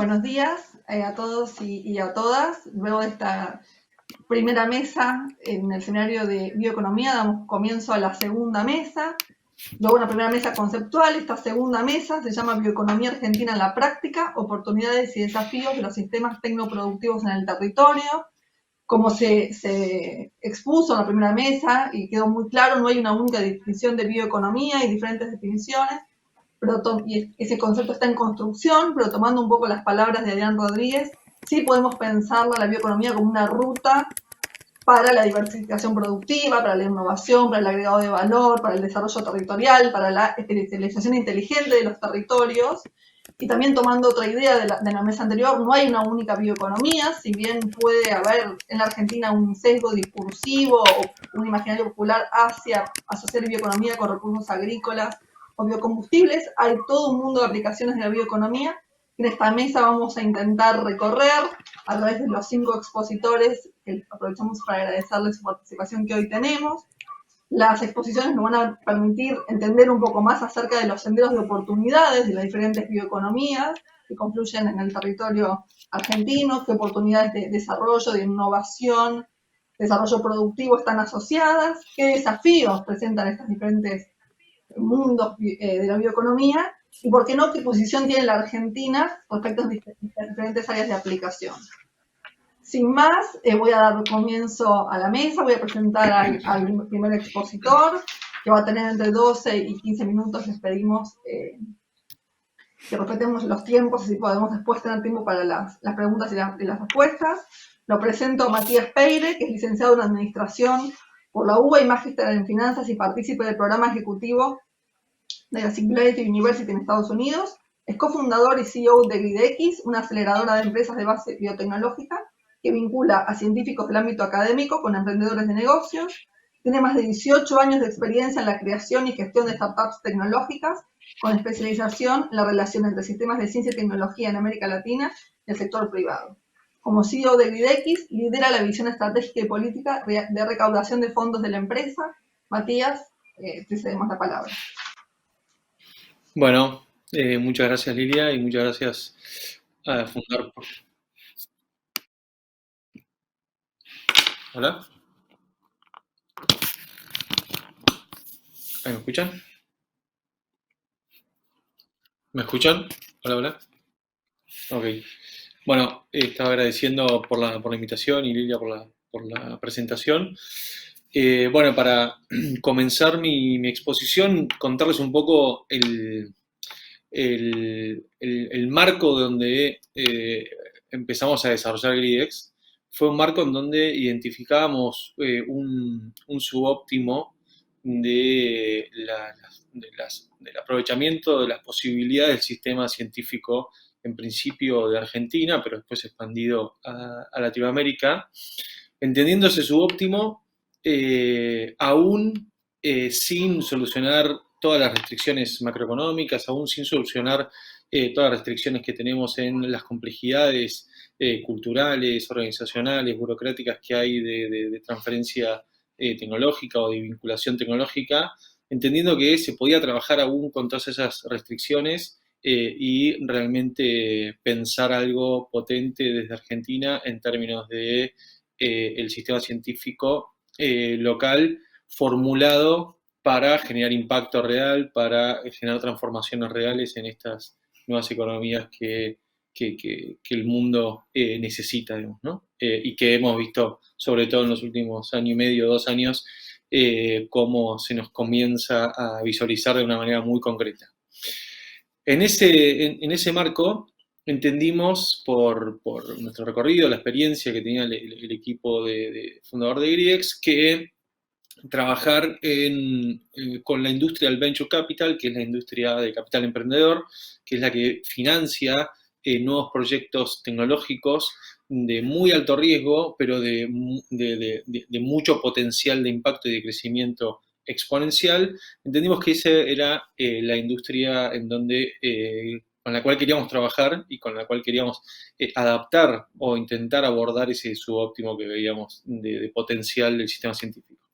Buenos días a todos y a todas. Luego de esta primera mesa en el escenario de bioeconomía, damos comienzo a la segunda mesa. Luego una primera mesa conceptual. Esta segunda mesa se llama Bioeconomía Argentina en la práctica, oportunidades y desafíos de los sistemas tecnoproductivos en el territorio. Como se expuso en la primera mesa y quedó muy claro, no hay una única definición de bioeconomía, hay diferentes definiciones, y ese concepto está en construcción, pero tomando un poco las palabras de Adrián Rodríguez, sí podemos pensar la bioeconomía como una ruta para la diversificación productiva, para la innovación, para el agregado de valor, para el desarrollo territorial, para la especialización inteligente de los territorios. Y también tomando otra idea de la mesa anterior, no hay una única bioeconomía, si bien puede haber en la Argentina un sesgo discursivo o un imaginario popular hacia asociar bioeconomía con recursos agrícolas o biocombustibles, hay todo un mundo de aplicaciones de la bioeconomía. En esta mesa vamos a intentar recorrer a través de los 5 expositores, que aprovechamos para agradecerles su participación que hoy tenemos. Las exposiciones nos van a permitir entender un poco más acerca de los senderos de oportunidades de las diferentes bioeconomías que confluyen en el territorio argentino, qué oportunidades de desarrollo, de innovación, desarrollo productivo están asociadas, qué desafíos presentan estos diferentes mundos de la bioeconomía y por qué no, qué posición tiene la Argentina respecto a diferentes áreas de aplicación. Sin más, voy a dar comienzo a la mesa, voy a presentar al primer expositor, que va a tener entre 12 y 15 minutos. Les pedimos que respetemos los tiempos, así podemos después tener tiempo para las preguntas y las respuestas. Lo presento a Matías Peire, que es licenciado en Administración por la UBA y magíster en Finanzas y partícipe del programa ejecutivo de la Singularity University en Estados Unidos. Es cofundador y CEO de GridX, una aceleradora de empresas de base biotecnológica que vincula a científicos del ámbito académico con emprendedores de negocios. Tiene más de 18 años de experiencia en la creación y gestión de startups tecnológicas, con especialización en la relación entre sistemas de ciencia y tecnología en América Latina y el sector privado. Como CEO de GridX, lidera la visión estratégica y política de recaudación de fondos de la empresa. Matías, te cedemos la palabra. Bueno, muchas gracias Lilia y muchas gracias a Fundar. Hola. ¿Me escuchan? ¿Me escuchan? Hola, hola. Ok. Bueno, estaba agradeciendo por la invitación y Lilia por la presentación. Bueno, para comenzar mi exposición, contarles un poco el marco donde empezamos a desarrollar GridX. Fue un marco en donde identificábamos un subóptimo del aprovechamiento de las posibilidades del sistema científico, en principio de Argentina, pero después expandido a Latinoamérica, entendiendo ese subóptimo aún sin solucionar todas las restricciones macroeconómicas, aún sin solucionar todas las restricciones que tenemos en las complejidades culturales, organizacionales, burocráticas que hay de transferencia tecnológica o de vinculación tecnológica, entendiendo que se podía trabajar aún con todas esas restricciones y realmente pensar algo potente desde Argentina en términos de el sistema científico local formulado para generar impacto real, para generar transformaciones reales en estas nuevas economías que el mundo necesita, digamos, ¿no? Y que hemos visto, sobre todo en los últimos año y medio, 2 años, cómo se nos comienza a visualizar de una manera muy concreta. En ese marco entendimos por nuestro recorrido, la experiencia que tenía el equipo de fundador de GridX, que trabajar con la industria del venture capital, que es la industria de capital emprendedor, que es la que financia nuevos proyectos tecnológicos de muy alto riesgo, pero de mucho potencial de impacto y de crecimiento exponencial. Entendimos que esa era la industria en donde, con la cual queríamos trabajar y con la cual queríamos adaptar o intentar abordar ese subóptimo que veíamos de potencial del sistema científico.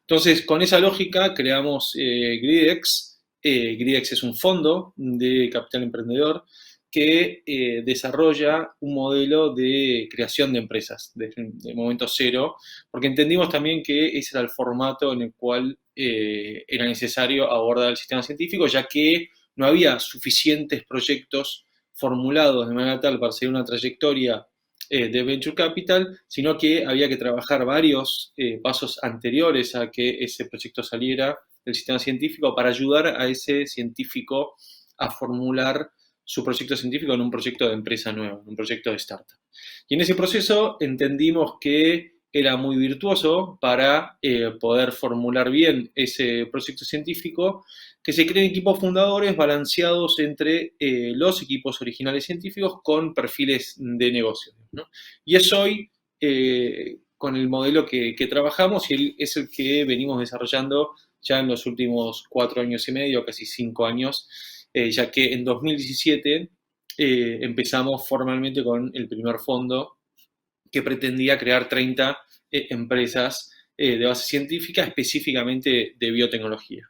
Entonces, con esa lógica creamos GridX. GridX es un fondo de capital emprendedor que desarrolla un modelo de creación de empresas de momento cero, porque entendimos también que ese era el formato en el cual era necesario abordar el sistema científico, ya que no había suficientes proyectos formulados de manera tal para seguir una trayectoria de Venture Capital, sino que había que trabajar varios pasos anteriores a que ese proyecto saliera del sistema científico para ayudar a ese científico a formular su proyecto científico en un proyecto de empresa nueva, en un proyecto de startup. Y en ese proceso entendimos que era muy virtuoso para poder formular bien ese proyecto científico, que se creen equipos fundadores balanceados entre los equipos originales científicos con perfiles de negocio, ¿no? Y es hoy con el modelo que trabajamos y es el que venimos desarrollando ya en los últimos 4 años y medio, casi 5 años, ya que en 2017 empezamos formalmente con el primer fondo que pretendía crear 30 empresas de base científica, específicamente de biotecnología.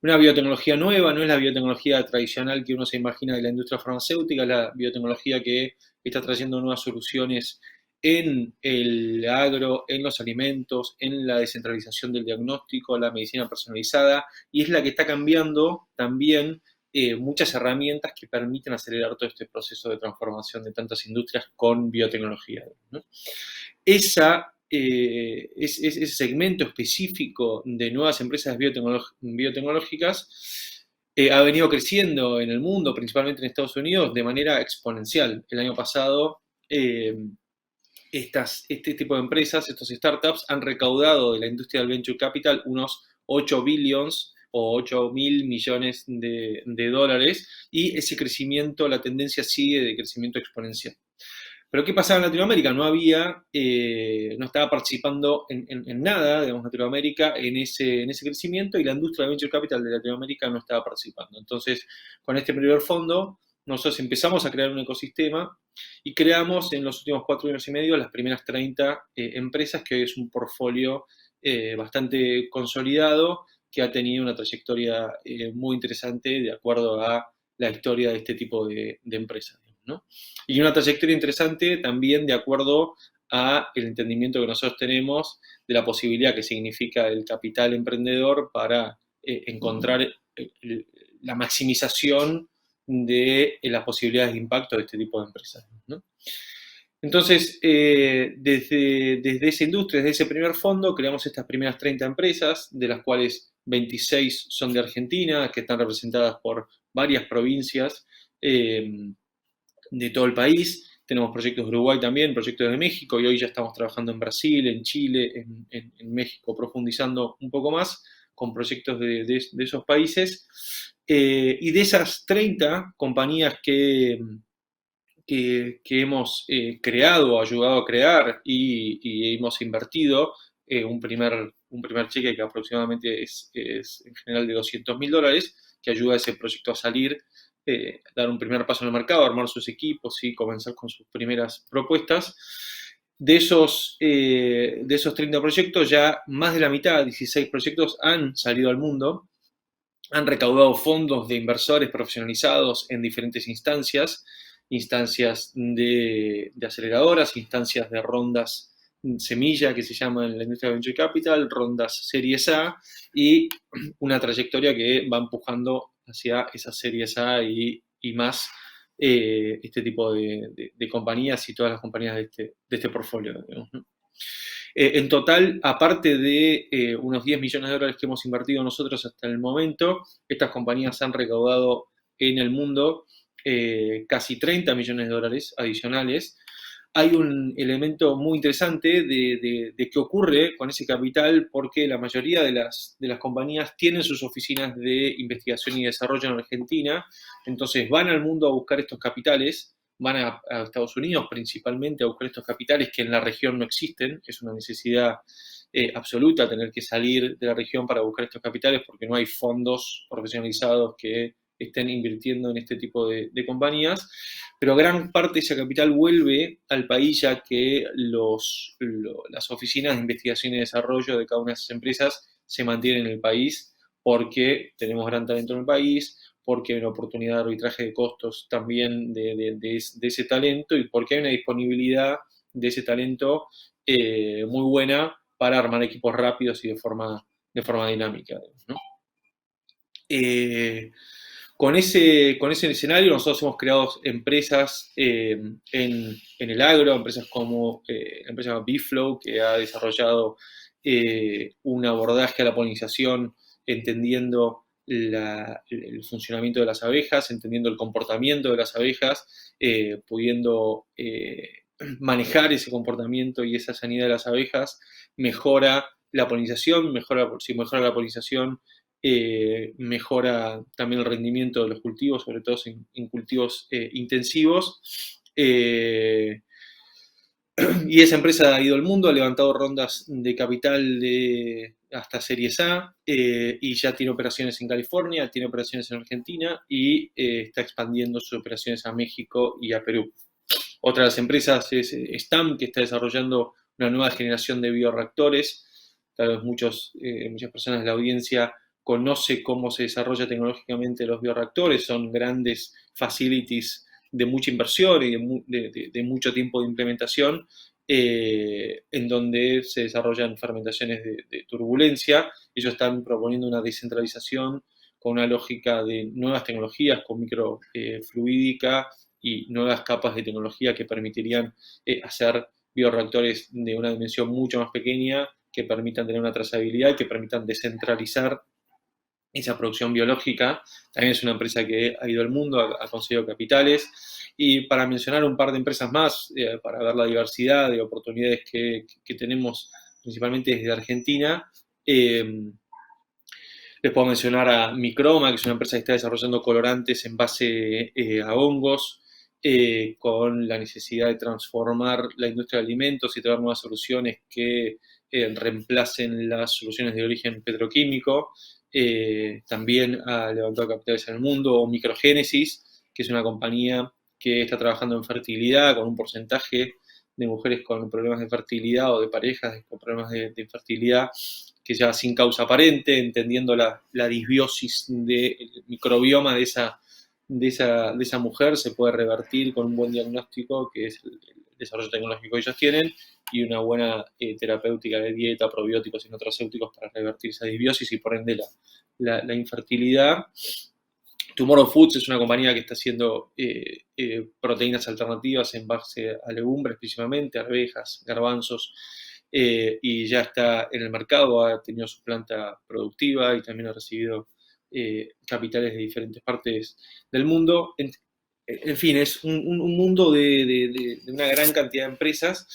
Una biotecnología nueva, no es la biotecnología tradicional que uno se imagina de la industria farmacéutica, es la biotecnología que está trayendo nuevas soluciones en el agro, en los alimentos, en la descentralización del diagnóstico, la medicina personalizada, y es la que está cambiando también muchas herramientas que permiten acelerar todo este proceso de transformación de tantas industrias con biotecnología, ¿no? Ese segmento específico de nuevas empresas biotecnológicas ha venido creciendo en el mundo, principalmente en Estados Unidos, de manera exponencial. El año pasado, este tipo de empresas, estos startups, han recaudado de la industria del venture capital unos 8 billions o 8 mil millones de dólares, y ese crecimiento, la tendencia sigue de crecimiento exponencial. Pero ¿qué pasaba en Latinoamérica? No estaba participando en nada, digamos, Latinoamérica en ese crecimiento, y la industria de venture capital de Latinoamérica no estaba participando. Entonces, con este primer fondo, nosotros empezamos a crear un ecosistema y creamos en los últimos 4 años y medio las primeras 30 empresas, que hoy es un portfolio bastante consolidado, que ha tenido una trayectoria muy interesante de acuerdo a la historia de este tipo de empresas, ¿no? Y una trayectoria interesante también de acuerdo a el entendimiento que nosotros tenemos de la posibilidad que significa el capital emprendedor para encontrar la maximización de las posibilidades de impacto de este tipo de empresas, ¿no? Entonces, desde esa industria, desde ese primer fondo, creamos estas primeras 30 empresas, de las cuales 26 son de Argentina, que están representadas por varias provincias de todo el país. Tenemos proyectos de Uruguay también, proyectos de México, y hoy ya estamos trabajando en Brasil, en Chile, en México, profundizando un poco más con proyectos de esos países. Y de esas 30 compañías que hemos creado o ayudado a crear y hemos invertido un primer cheque que aproximadamente es en general de $200.000, que ayuda a ese proyecto a salir, dar un primer paso en el mercado, armar sus equipos y comenzar con sus primeras propuestas. De esos 30 proyectos, ya más de la mitad, 16 proyectos, han salido al mundo, han recaudado fondos de inversores profesionalizados en diferentes instancias de aceleradoras, instancias de rondas semilla, que se llama en la industria de Venture Capital, rondas Series A, y una trayectoria que va empujando hacia esas Series A y más este tipo de compañías y todas las compañías de este portfolio, digamos, ¿no? En total, aparte de unos 10 millones de dólares que hemos invertido nosotros hasta el momento, estas compañías han recaudado en el mundo casi 30 millones de dólares adicionales. Hay un elemento muy interesante de qué ocurre con ese capital, porque la mayoría de las compañías tienen sus oficinas de investigación y desarrollo en Argentina, entonces van al mundo a buscar estos capitales, van a Estados Unidos principalmente a buscar estos capitales que en la región no existen. Es una necesidad absoluta tener que salir de la región para buscar estos capitales, porque no hay fondos profesionalizados que estén invirtiendo en este tipo de compañías, pero gran parte de ese capital vuelve al país, ya que las oficinas de investigación y desarrollo de cada una de esas empresas se mantienen en el país, porque tenemos gran talento en el país, porque hay una oportunidad de arbitraje de costos también de ese talento y porque hay una disponibilidad de ese talento muy buena para armar equipos rápidos y de forma dinámica, ¿no? Con ese escenario nosotros hemos creado empresas en el agro, empresas como la empresa Biflow, que ha desarrollado un abordaje a la polinización entendiendo el funcionamiento de las abejas, entendiendo el comportamiento de las abejas, pudiendo manejar ese comportamiento y esa sanidad de las abejas, mejora la polinización, si mejora la polinización, mejora también el rendimiento de los cultivos, sobre todo en cultivos intensivos. Y esa empresa ha ido al mundo, ha levantado rondas de capital hasta Series A y ya tiene operaciones en California, tiene operaciones en Argentina y está expandiendo sus operaciones a México y a Perú. Otra de las empresas es STAM, que está desarrollando una nueva generación de bioreactores. Tal vez muchas personas de la audiencia conoce cómo se desarrolla tecnológicamente los bioreactores. Son grandes facilities de mucha inversión y de mucho tiempo de implementación, en donde se desarrollan fermentaciones de turbulencia. Ellos están proponiendo una descentralización con una lógica de nuevas tecnologías, con microfluídica y nuevas capas de tecnología que permitirían hacer bioreactores de una dimensión mucho más pequeña, que permitan tener una trazabilidad y que permitan descentralizar esa producción biológica. También es una empresa que ha ido al mundo, ha conseguido capitales. Y para mencionar un par de empresas más, para ver la diversidad de oportunidades que tenemos, principalmente desde Argentina, les puedo mencionar a Microma, que es una empresa que está desarrollando colorantes en base a hongos, con la necesidad de transformar la industria de alimentos y traer nuevas soluciones que reemplacen las soluciones de origen petroquímico. También ha levantado capitales en el mundo, o Microgénesis, que es una compañía que está trabajando en fertilidad con un porcentaje de mujeres con problemas de fertilidad o de parejas con problemas de infertilidad que ya sin causa aparente, entendiendo la disbiosis del microbioma de esa mujer, se puede revertir con un buen diagnóstico, que es el desarrollo tecnológico que ellos tienen, y una buena terapéutica de dieta, probióticos y nutracéuticos para revertir esa disbiosis y por ende la infertilidad. Tomorrow Foods es una compañía que está haciendo proteínas alternativas en base a legumbres, principalmente arvejas, garbanzos, y ya está en el mercado, ha tenido su planta productiva y también ha recibido capitales de diferentes partes del mundo. En fin, es un mundo de una gran cantidad de empresas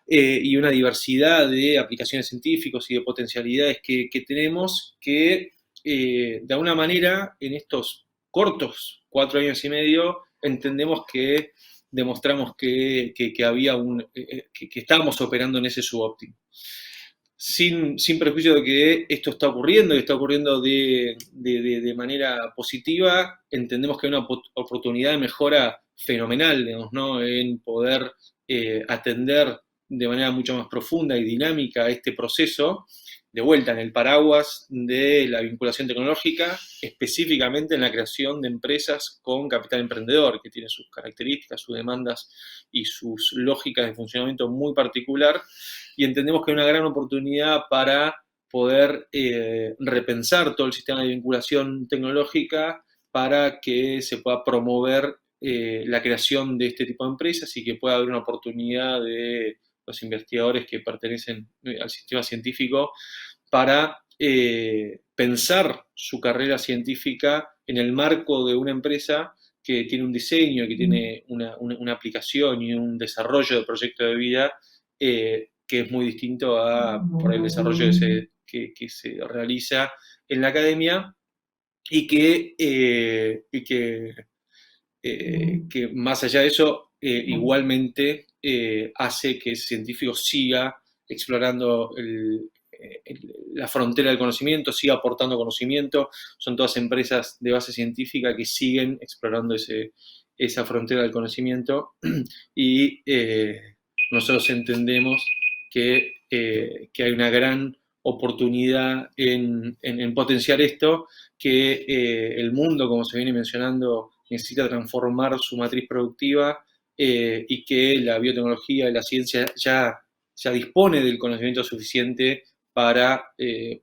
y una diversidad de aplicaciones científicas y de potencialidades que tenemos que, de alguna manera, en estos cortos 4 años y medio, entendemos que demostramos que había que estábamos operando en ese subóptimo. Sin prejuicio de que esto está ocurriendo y está ocurriendo de manera positiva, entendemos que hay una oportunidad de mejora fenomenal, digamos, ¿no? En poder atender de manera mucho más profunda y dinámica este proceso, de vuelta en el paraguas de la vinculación tecnológica, específicamente en la creación de empresas con capital emprendedor, que tiene sus características, sus demandas y sus lógicas de funcionamiento muy particular, y entendemos que hay una gran oportunidad para poder repensar todo el sistema de vinculación tecnológica para que se pueda promover la creación de este tipo de empresas y que pueda haber una oportunidad de los investigadores que pertenecen al sistema científico para pensar su carrera científica en el marco de una empresa que tiene un diseño, que tiene una aplicación y un desarrollo de proyecto de vida que es muy distinto por el desarrollo que se realiza en la academia y que más allá de eso, igualmente hace que el científico siga explorando la frontera del conocimiento, siga aportando conocimiento. Son todas empresas de base científica que siguen explorando esa frontera del conocimiento y nosotros entendemos que hay una gran oportunidad en potenciar esto, que el mundo, como se viene mencionando, necesita transformar su matriz productiva y que la biotecnología y la ciencia ya dispone del conocimiento suficiente para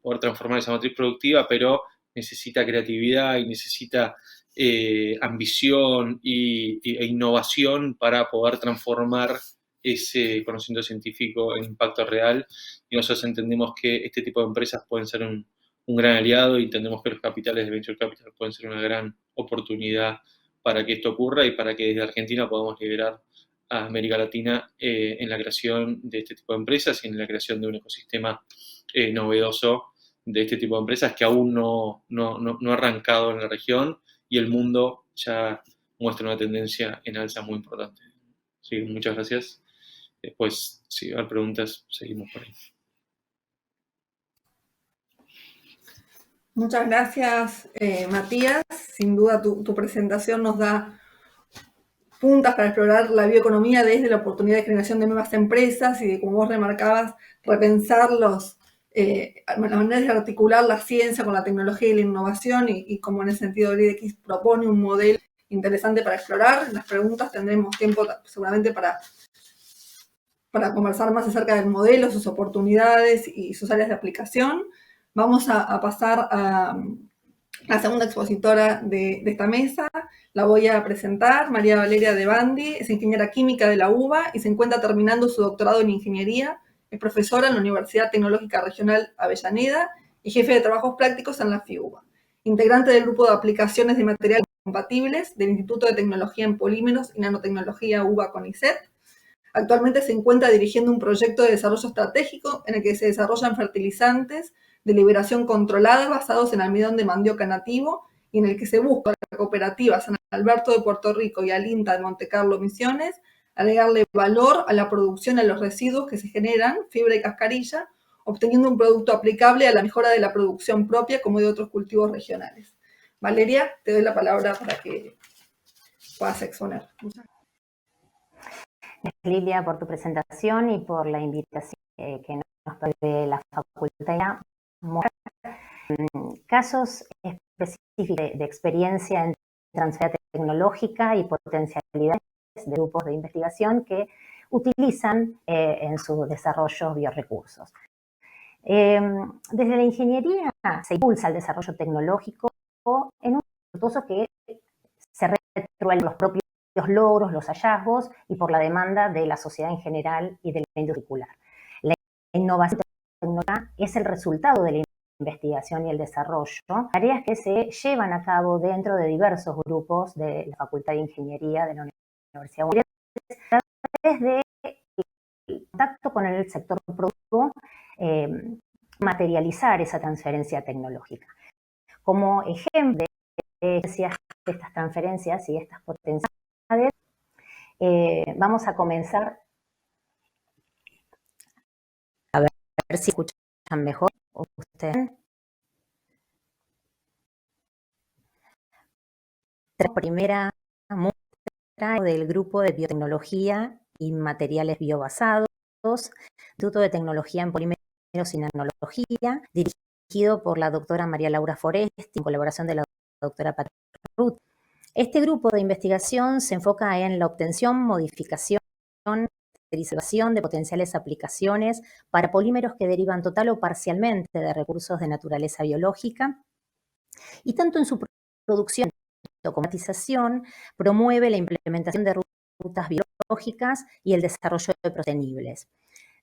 poder transformar esa matriz productiva, pero necesita creatividad y necesita ambición e innovación para poder transformar ese conocimiento científico en impacto real, y nosotros entendemos que este tipo de empresas pueden ser un gran aliado, y entendemos que los capitales de Venture Capital pueden ser una gran oportunidad para que esto ocurra y para que desde Argentina podamos liderar a América Latina en la creación de este tipo de empresas y en la creación de un ecosistema novedoso de este tipo de empresas que aún no ha arrancado en la región, y el mundo ya muestra una tendencia en alza muy importante. Sí, muchas gracias. Después, si hay preguntas, seguimos por ahí. Muchas gracias, Matías. Sin duda tu presentación nos da puntas para explorar la bioeconomía desde la oportunidad de generación de nuevas empresas y de, como vos remarcabas, repensar las maneras de articular la ciencia con la tecnología y la innovación, y como en ese sentido LeadX propone un modelo interesante para explorar. En las preguntas tendremos tiempo seguramente para conversar más acerca del modelo, sus oportunidades y sus áreas de aplicación. Vamos a pasar a la segunda expositora de esta mesa. La voy a presentar. María Valeria De Bandi es ingeniera química de la UBA y se encuentra terminando su doctorado en ingeniería. Es profesora en la Universidad Tecnológica Regional Avellaneda y jefe de trabajos prácticos en la FIUBA. Integrante del grupo de aplicaciones de materiales compatibles del Instituto de Tecnología en Polímeros y Nanotecnología UBA CONICET. Actualmente se encuentra dirigiendo un proyecto de desarrollo estratégico en el que se desarrollan fertilizantes de liberación controlada basados en almidón de mandioca nativo, y en el que se busca a la cooperativa San Alberto de Puerto Rico y al INTA de Monte Carlo Misiones agregarle valor a la producción y a los residuos que se generan, fibra y cascarilla, obteniendo un producto aplicable a la mejora de la producción propia como de otros cultivos regionales. Valeria, te doy la palabra para que puedas exponer. Muchas gracias, Lilia, por tu presentación y por la invitación que nos provee la facultad. Casos específicos de experiencia en transferencia tecnológica y potencialidades de grupos de investigación que utilizan en su desarrollo biorecursos. Desde la ingeniería se impulsa el desarrollo tecnológico en un proceso que se retroalimenta los propios logros, los hallazgos y por la demanda de la sociedad en general y de la industria. La innovación tecnológica es el resultado de la investigación y el desarrollo, tareas que se llevan a cabo dentro de diversos grupos de la Facultad de Ingeniería de la Universidad de Buenos Aires, a través del contacto con el sector productivo, materializar esa transferencia tecnológica. Como ejemplo de estas transferencias y estas potencialidades, vamos a comenzar a ver si escuchan mejor ustedes. La primera muestra del grupo de biotecnología y materiales biobasados, Instituto de Tecnología en Polímeros y Nanología, dirigido por la doctora María Laura Foresti, en colaboración de la doctora Patricia Ruth. Este grupo de investigación se enfoca en la obtención, modificación, caracterización de potenciales aplicaciones para polímeros que derivan total o parcialmente de recursos de naturaleza biológica, y tanto en su producción como automatización promueve la implementación de rutas biológicas y el desarrollo de sostenibles.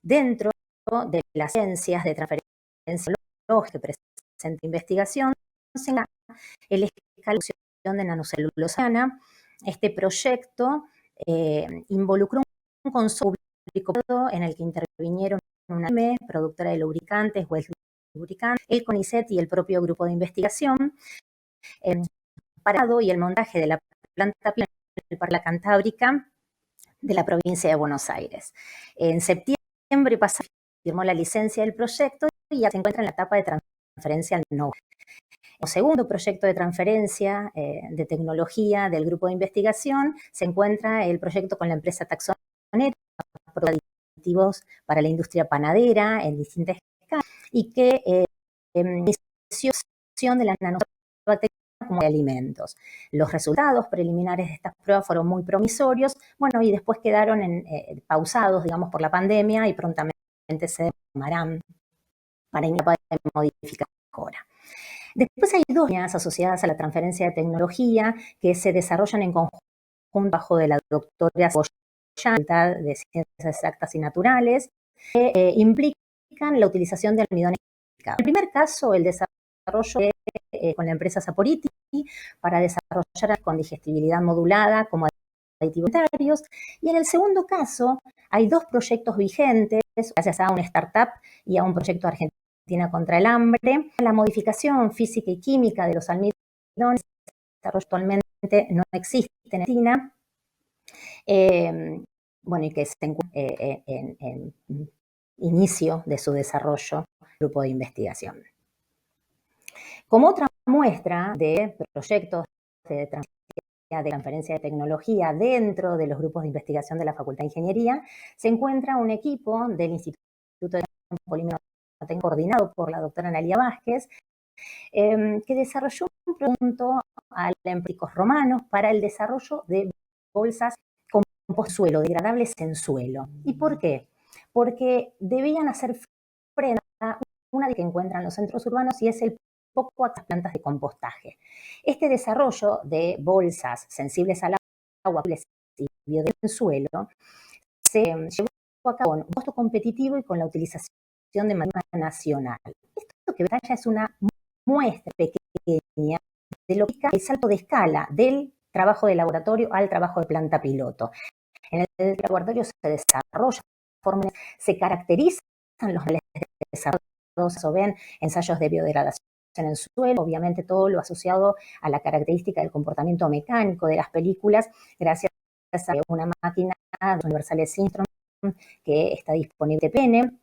Dentro de las ciencias de transferencia biológica que presenta investigación, se encuentra el escalón de nanocelulosa. Este proyecto involucró un consorcio público en el que intervinieron una productora de lubricantes, Wells Lubricant, el CONICET y el propio grupo de investigación, y el montaje de la planta para la Cantábrica de la provincia de Buenos Aires. En septiembre pasado firmó la licencia del proyecto y ya se encuentra en la etapa de transferencia al know-how. El segundo proyecto de transferencia de tecnología del grupo de investigación se encuentra el proyecto con la empresa Taxonet, aditivos para la industria panadera en distintas escalas, y que inició de la nanobacteria como de alimentos. Los resultados preliminares de estas pruebas fueron muy promisorios, bueno, y después quedaron pausados, digamos, por la pandemia y prontamente se tomarán para iniciar de modificar mejora. Después hay dos líneas asociadas a la transferencia de tecnología que se desarrollan en conjunto bajo de la doctora Boyán, de Ciencias Exactas y Naturales, que implican la utilización de almidones. En el primer caso, el desarrollo con la empresa Saporiti para desarrollar con digestibilidad modulada como aditivos alimentarios. Y en el segundo caso, hay dos proyectos vigentes, gracias a una startup y a un proyecto Argentina contra el hambre. La modificación física y química de los almidones, desarrollo actualmente no existe en Argentina. Bueno, y que se encuentra en inicio de su desarrollo, grupo de investigación. Como otra muestra de proyectos de transferencia de tecnología dentro de los grupos de investigación de la Facultad de Ingeniería, se encuentra un equipo del Instituto de Polímeros coordinado por la doctora Analia Vázquez, que desarrolló un proyecto a empíricos romanos para el desarrollo de bolsas compost suelo, degradables en suelo. ¿Y por qué? Porque debían hacer frente a una que encuentran los centros urbanos y es el poco a las plantas de compostaje. Este desarrollo de bolsas sensibles al agua y biodiversidad en suelo se llevó a cabo con un costo competitivo y con la utilización de materia nacional. Esto que detalla es una muestra pequeña de lo que es el salto de escala del trabajo de laboratorio al trabajo de planta piloto. En el laboratorio se desarrollan fórmulas, se caracterizan los niveles de desarrollo, o ven ensayos de biodegradación en el suelo, obviamente todo lo asociado a la característica del comportamiento mecánico de las películas, gracias a una máquina de Universal Syntron que está disponible en TPN.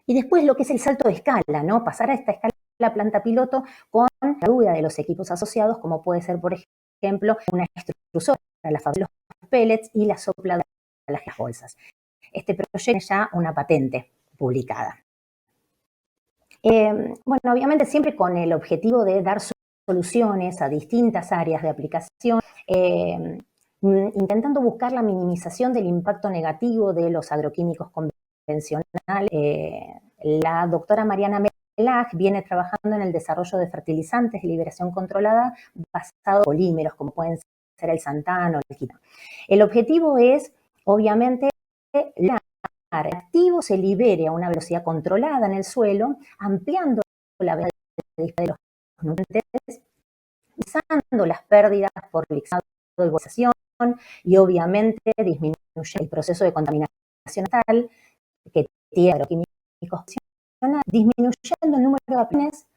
Y después lo que es el salto de escala, ¿no? Pasar a esta escala la planta piloto con la ayuda de los equipos asociados, como puede ser, por ejemplo, una extrusora para la fabricación de los pellets y la sopladora para las bolsas. Este proyecto tiene ya una patente publicada. Bueno, obviamente siempre con el objetivo de dar soluciones a distintas áreas de aplicación, intentando buscar la minimización del impacto negativo de los agroquímicos convencionales. La doctora Mariana Melag viene trabajando en el desarrollo de fertilizantes de liberación controlada basados en polímeros, como pueden ser el xantano o el quinón. El objetivo es, obviamente, el activo se libere a una velocidad controlada en el suelo, ampliando la velocidad de los nutrientes, minimizando las pérdidas por lixado y volcanización y obviamente disminuye el proceso de contaminación tal que tiene agroquímicos, disminuyendo el número de pines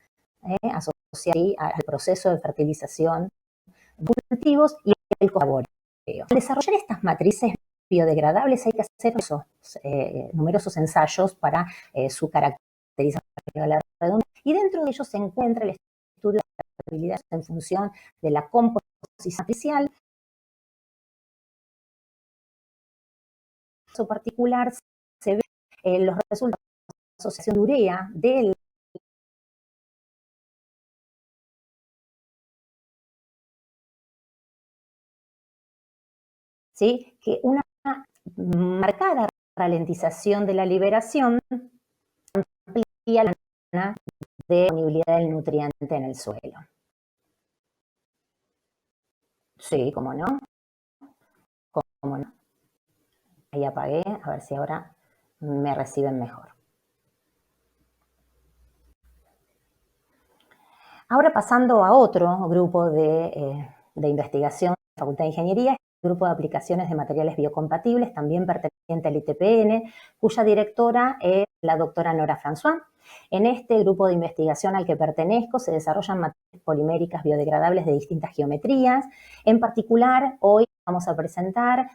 asociados al proceso de fertilización de cultivos y el laboreo. Al desarrollar estas matrices biodegradables hay que hacer numerosos ensayos para su caracterización y dentro de ellos se encuentra el estudio de la estabilidad en función de la composición matricial. En caso particular se ve los resultados de la asociación de urea del ¿sí? Que una marcada ralentización de la liberación amplía la zona de disponibilidad del nutriente en el suelo. Sí, ¿cómo no? ¿Cómo no? Ahí apagué, a ver si ahora me reciben mejor. Ahora pasando a otro grupo de investigación de la Facultad de Ingeniería, grupo de aplicaciones de materiales biocompatibles, también perteneciente al ITPN, cuya directora es la doctora Nora François. En este grupo de investigación al que pertenezco se desarrollan matrices poliméricas biodegradables de distintas geometrías. En particular, hoy vamos a presentar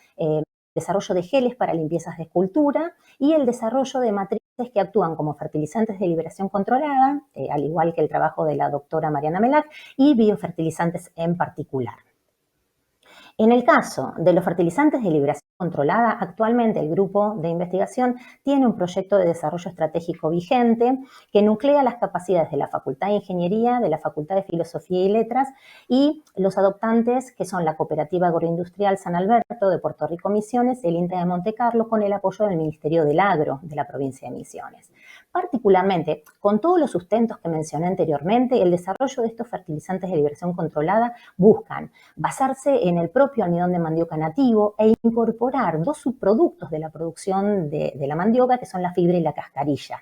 desarrollo de geles para limpiezas de escultura y el desarrollo de matrices que actúan como fertilizantes de liberación controlada, al igual que el trabajo de la doctora Mariana Melag, y biofertilizantes en particular. En el caso de los fertilizantes de liberación controlada. Actualmente el grupo de investigación tiene un proyecto de desarrollo estratégico vigente que nuclea las capacidades de la Facultad de Ingeniería, de la Facultad de Filosofía y Letras y los adoptantes que son la Cooperativa Agroindustrial San Alberto de Puerto Rico Misiones, el INTA de Monte Carlo, con el apoyo del Ministerio del Agro de la provincia de Misiones. Particularmente, con todos los sustentos que mencioné anteriormente, el desarrollo de estos fertilizantes de liberación controlada buscan basarse en el propio almidón de mandioca nativo e incorporar dos subproductos de la producción de la mandioca, que son la fibra y la cascarilla.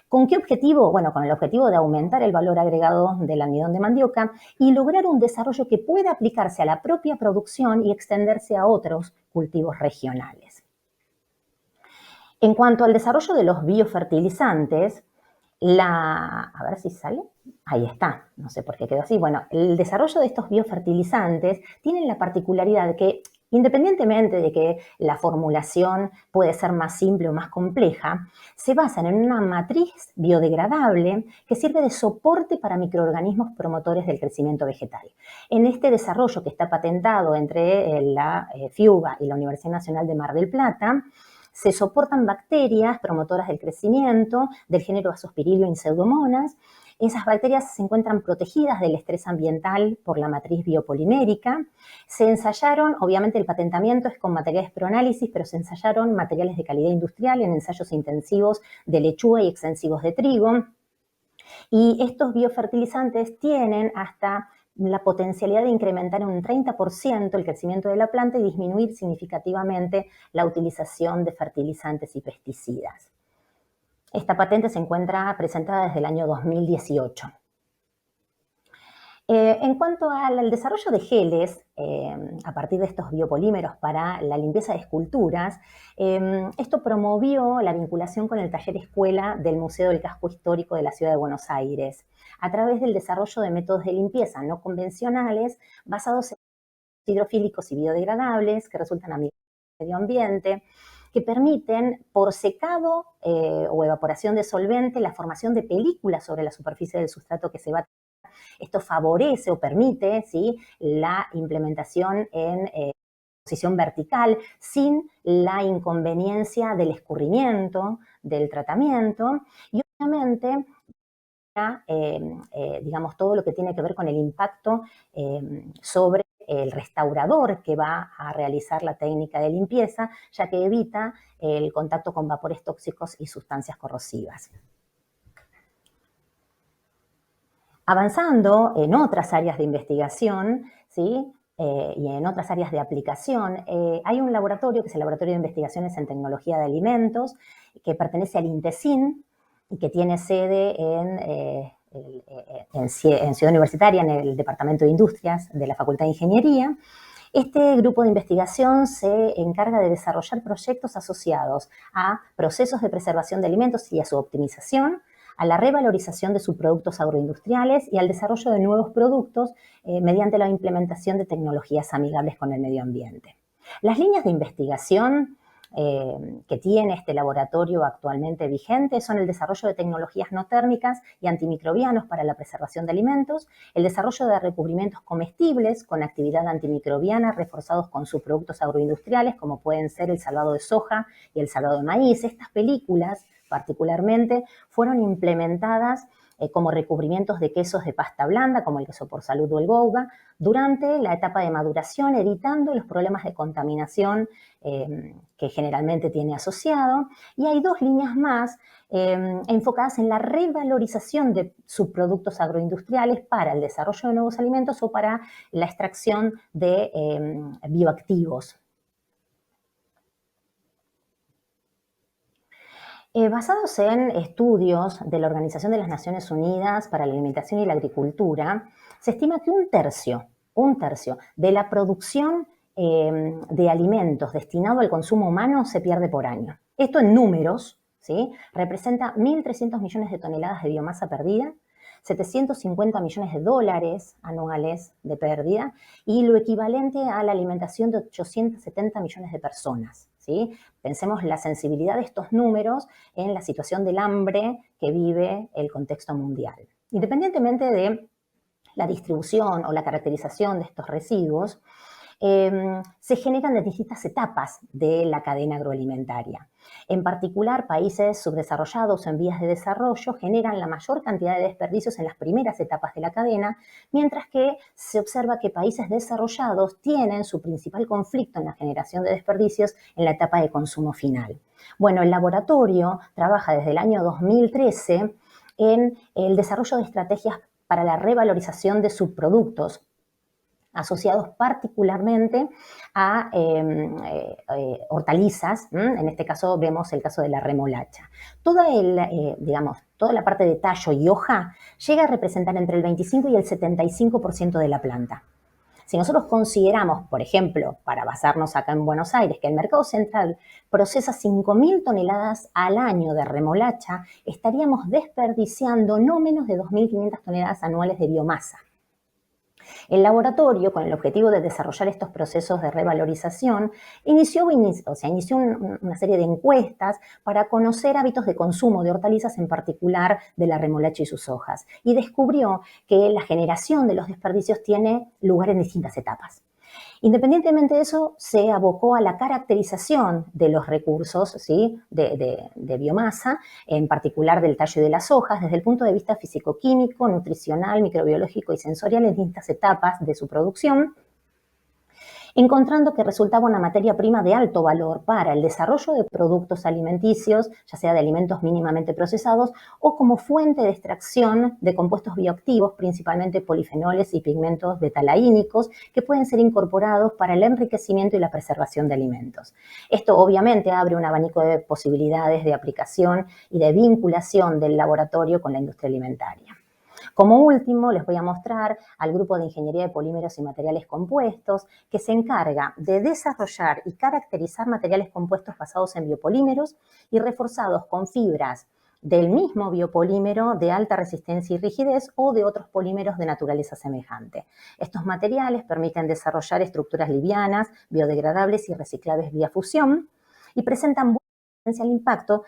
¿Con qué objetivo? Bueno, con el objetivo de aumentar el valor agregado del almidón de mandioca y lograr un desarrollo que pueda aplicarse a la propia producción y extenderse a otros cultivos regionales. En cuanto al desarrollo de los biofertilizantes, a ver si sale, ahí está, no sé por qué quedó así. Bueno, el desarrollo de estos biofertilizantes tiene la particularidad de que, independientemente de que la formulación puede ser más simple o más compleja, se basan en una matriz biodegradable que sirve de soporte para microorganismos promotores del crecimiento vegetal. En este desarrollo que está patentado entre la FIUBA y la Universidad Nacional de Mar del Plata, se soportan bacterias promotoras del crecimiento del género Azospirillum y Pseudomonas. Esas bacterias se encuentran protegidas del estrés ambiental por la matriz biopolimérica. Se ensayaron, obviamente el patentamiento es con materiales proanálisis, pero se ensayaron materiales de calidad industrial en ensayos intensivos de lechuga y extensivos de trigo. Y estos biofertilizantes tienen hasta la potencialidad de incrementar en un 30% el crecimiento de la planta y disminuir significativamente la utilización de fertilizantes y pesticidas. Esta patente se encuentra presentada desde el año 2018. En cuanto al desarrollo de geles, a partir de estos biopolímeros para la limpieza de esculturas, esto promovió la vinculación con el taller escuela del Museo del Casco Histórico de la Ciudad de Buenos Aires, a través del desarrollo de métodos de limpieza no convencionales basados en hidrofílicos y biodegradables que resultan amigables al medio ambiente, que permiten, por secado o evaporación de solvente, la formación de películas sobre la superficie del sustrato que se va a tratar. Esto favorece o permite, ¿sí?, la implementación en posición vertical sin la inconveniencia del escurrimiento, del tratamiento y obviamente digamos, todo lo que tiene que ver con el impacto sobre el restaurador que va a realizar la técnica de limpieza, ya que evita el contacto con vapores tóxicos y sustancias corrosivas. Avanzando en otras áreas de investigación, ¿sí?, y en otras áreas de aplicación, hay un laboratorio que es el Laboratorio de Investigaciones en Tecnología de Alimentos, que pertenece al INTESIN y que tiene sede en Ciudad Universitaria, en el Departamento de Industrias de la Facultad de Ingeniería. Este grupo de investigación se encarga de desarrollar proyectos asociados a procesos de preservación de alimentos y a su optimización, a la revalorización de subproductos agroindustriales y al desarrollo de nuevos productos mediante la implementación de tecnologías amigables con el medio ambiente. Las líneas de investigación que tiene este laboratorio actualmente vigente son el desarrollo de tecnologías no térmicas y antimicrobianos para la preservación de alimentos, el desarrollo de recubrimientos comestibles con actividad antimicrobiana reforzados con subproductos agroindustriales como pueden ser el salvado de soja y el salvado de maíz. Estas películas particularmente fueron implementadas como recubrimientos de quesos de pasta blanda, como el queso por salud o el Gouda, durante la etapa de maduración, evitando los problemas de contaminación que generalmente tiene asociado. Y hay dos líneas más enfocadas en la revalorización de subproductos agroindustriales para el desarrollo de nuevos alimentos o para la extracción de bioactivos. Basados en estudios de la Organización de las Naciones Unidas para la Alimentación y la Agricultura, se estima que un tercio de la producción de alimentos destinado al consumo humano se pierde por año. Esto en números, ¿sí?, representa 1.300 millones de toneladas de biomasa perdida, 750 millones de dólares anuales de pérdida y lo equivalente a la alimentación de 870 millones de personas, ¿sí? Pensemos la sensibilidad de estos números en la situación del hambre que vive el contexto mundial. Independientemente de la distribución o la caracterización de estos residuos, se generan de distintas etapas de la cadena agroalimentaria. En particular, países subdesarrollados o en vías de desarrollo generan la mayor cantidad de desperdicios en las primeras etapas de la cadena, mientras que se observa que países desarrollados tienen su principal conflicto en la generación de desperdicios en la etapa de consumo final. Bueno, el laboratorio trabaja desde el año 2013 en el desarrollo de estrategias para la revalorización de subproductos, asociados particularmente a hortalizas. En este caso vemos el caso de la remolacha. Toda la parte de tallo y hoja llega a representar entre el 25 y el 75% de la planta. Si nosotros consideramos, por ejemplo, para basarnos acá en Buenos Aires, que el mercado central procesa 5.000 toneladas al año de remolacha, estaríamos desperdiciando no menos de 2.500 toneladas anuales de biomasa. El laboratorio, con el objetivo de desarrollar estos procesos de revalorización, inició una serie de encuestas para conocer hábitos de consumo de hortalizas, en particular de la remolacha y sus hojas, y descubrió que la generación de los desperdicios tiene lugar en distintas etapas. Independientemente de eso, se abocó a la caracterización de los recursos, ¿sí?, de biomasa, en particular del tallo y de las hojas, desde el punto de vista físico-químico, nutricional, microbiológico y sensorial en distintas etapas de su producción, encontrando que resultaba una materia prima de alto valor para el desarrollo de productos alimenticios, ya sea de alimentos mínimamente procesados, o como fuente de extracción de compuestos bioactivos, principalmente polifenoles y pigmentos betalaínicos, que pueden ser incorporados para el enriquecimiento y la preservación de alimentos. Esto obviamente abre un abanico de posibilidades de aplicación y de vinculación del laboratorio con la industria alimentaria. Como último, les voy a mostrar al grupo de Ingeniería de Polímeros y Materiales Compuestos, que se encarga de desarrollar y caracterizar materiales compuestos basados en biopolímeros y reforzados con fibras del mismo biopolímero de alta resistencia y rigidez o de otros polímeros de naturaleza semejante. Estos materiales permiten desarrollar estructuras livianas, biodegradables y reciclables vía fusión y presentan buen potencial impacto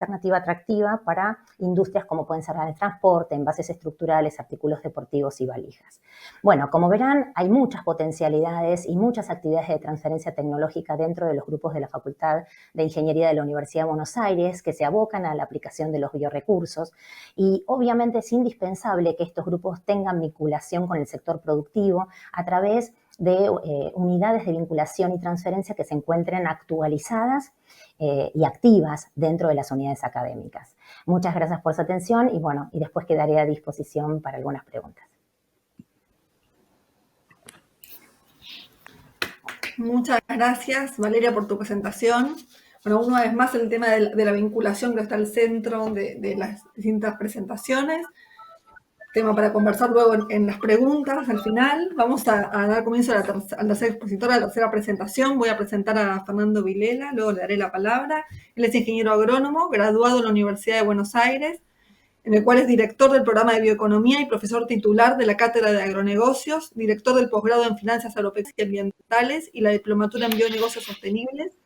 alternativa atractiva para industrias como pueden ser el transporte, envases estructurales, artículos deportivos y valijas. Bueno, como verán, hay muchas potencialidades y muchas actividades de transferencia tecnológica dentro de los grupos de la Facultad de Ingeniería de la Universidad de Buenos Aires que se abocan a la aplicación de los biorecursos, y obviamente es indispensable que estos grupos tengan vinculación con el sector productivo a través de unidades de vinculación y transferencia que se encuentren actualizadas y activas dentro de las unidades académicas. Muchas gracias por su atención y después quedaré a disposición para algunas preguntas. Muchas gracias, Valeria, por tu presentación. Bueno, una vez más el tema de la vinculación que está al centro de las distintas presentaciones. Tema para conversar luego en las preguntas al final. Vamos a dar comienzo al tercer expositor, a la tercera presentación. Voy a presentar a Fernando Vilela, luego le daré la palabra. Él es ingeniero agrónomo, graduado en la Universidad de Buenos Aires, en el cual es director del programa de bioeconomía y profesor titular de la cátedra de agronegocios, director del posgrado en finanzas agropecuarias y ambientales y la diplomatura en bionegocios sostenibles,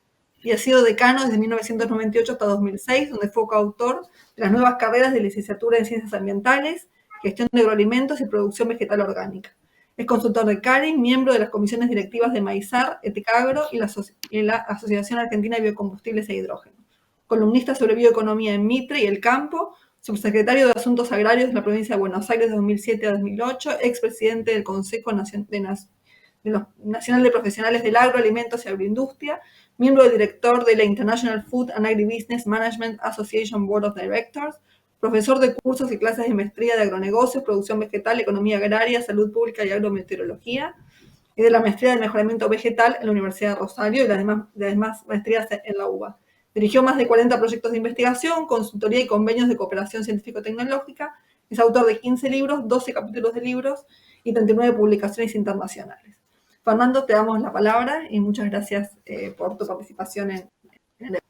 y ha sido decano desde 1998 hasta 2006, donde fue coautor de las nuevas carreras de licenciatura en ciencias ambientales, gestión de agroalimentos y producción vegetal orgánica. Es consultor de CARI, miembro de las comisiones directivas de Maizar, Eticagro y la Asociación Argentina de Biocombustibles e Hidrógeno. Columnista sobre bioeconomía en Mitre y El Campo, subsecretario de Asuntos Agrarios de la provincia de Buenos Aires de 2007 a 2008, expresidente del Consejo Nacional de Profesionales del Agroalimentos y Agroindustria, miembro director de la International Food and Agribusiness Management Association Board of Directors, profesor de cursos y clases de maestría de agronegocios, producción vegetal, economía agraria, salud pública y agrometeorología, y de la maestría de mejoramiento vegetal en la Universidad de Rosario y las demás maestrías en la UBA. Dirigió más de 40 proyectos de investigación, consultoría y convenios de cooperación científico-tecnológica. Es autor de 15 libros, 12 capítulos de libros y 39 publicaciones internacionales. Fernando, te damos la palabra y muchas gracias por tu participación en el evento.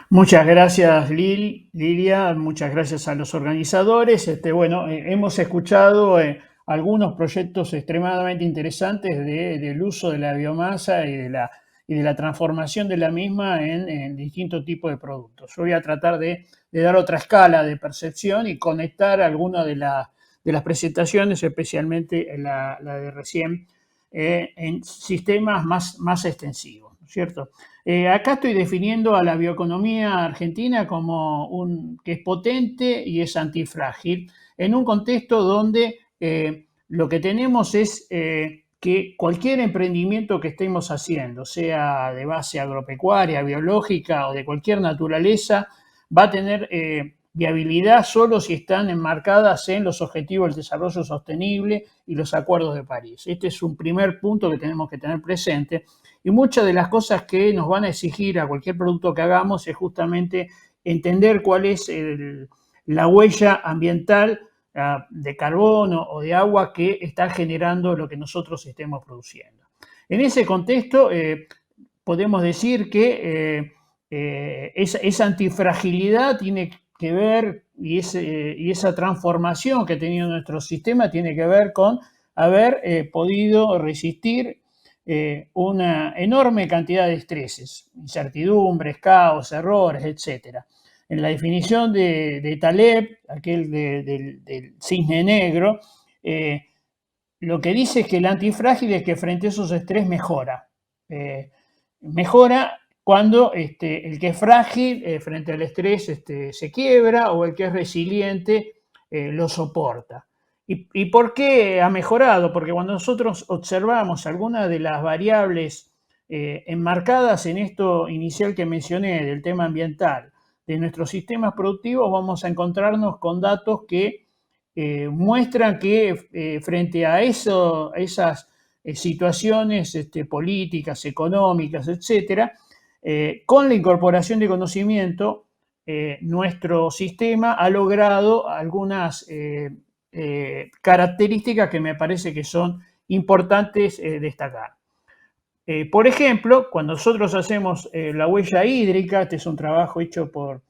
Muchas gracias, Lilia, muchas gracias a los organizadores. Hemos escuchado algunos proyectos extremadamente interesantes del uso de la biomasa y de la transformación de la misma en distintos tipos de productos. Yo voy a tratar de dar otra escala de percepción y conectar algunas de las presentaciones, especialmente la de recién, en sistemas más extensivos, ¿no es cierto? Acá estoy definiendo a la bioeconomía argentina como que es potente y es antifrágil, en un contexto donde lo que tenemos es que cualquier emprendimiento que estemos haciendo, sea de base agropecuaria, biológica o de cualquier naturaleza, va a tener viabilidad solo si están enmarcadas en los objetivos del desarrollo sostenible y los acuerdos de París. Este es un primer punto que tenemos que tener presente. Y muchas de las cosas que nos van a exigir a cualquier producto que hagamos es justamente entender cuál es la huella ambiental de carbono o de agua que está generando lo que nosotros estemos produciendo. En ese contexto, podemos decir que esa antifragilidad tiene que ver, y esa transformación que ha tenido nuestro sistema tiene que ver con haber podido resistir una enorme cantidad de estreses, incertidumbres, caos, errores, etc. En la definición de Taleb, aquel del cisne negro, lo que dice es que el antifrágil es que frente a esos estrés mejora. Mejora cuando el que es frágil frente al estrés se quiebra, o el que es resiliente lo soporta. ¿Y por qué ha mejorado? Porque cuando nosotros observamos algunas de las variables enmarcadas en esto inicial que mencioné, del tema ambiental, de nuestros sistemas productivos, vamos a encontrarnos con datos que muestran que frente a esas situaciones políticas, económicas, etcétera, con la incorporación de conocimiento, nuestro sistema ha logrado algunas características que me parece que son importantes destacar. Por ejemplo, cuando nosotros hacemos la huella hídrica, este es un trabajo hecho por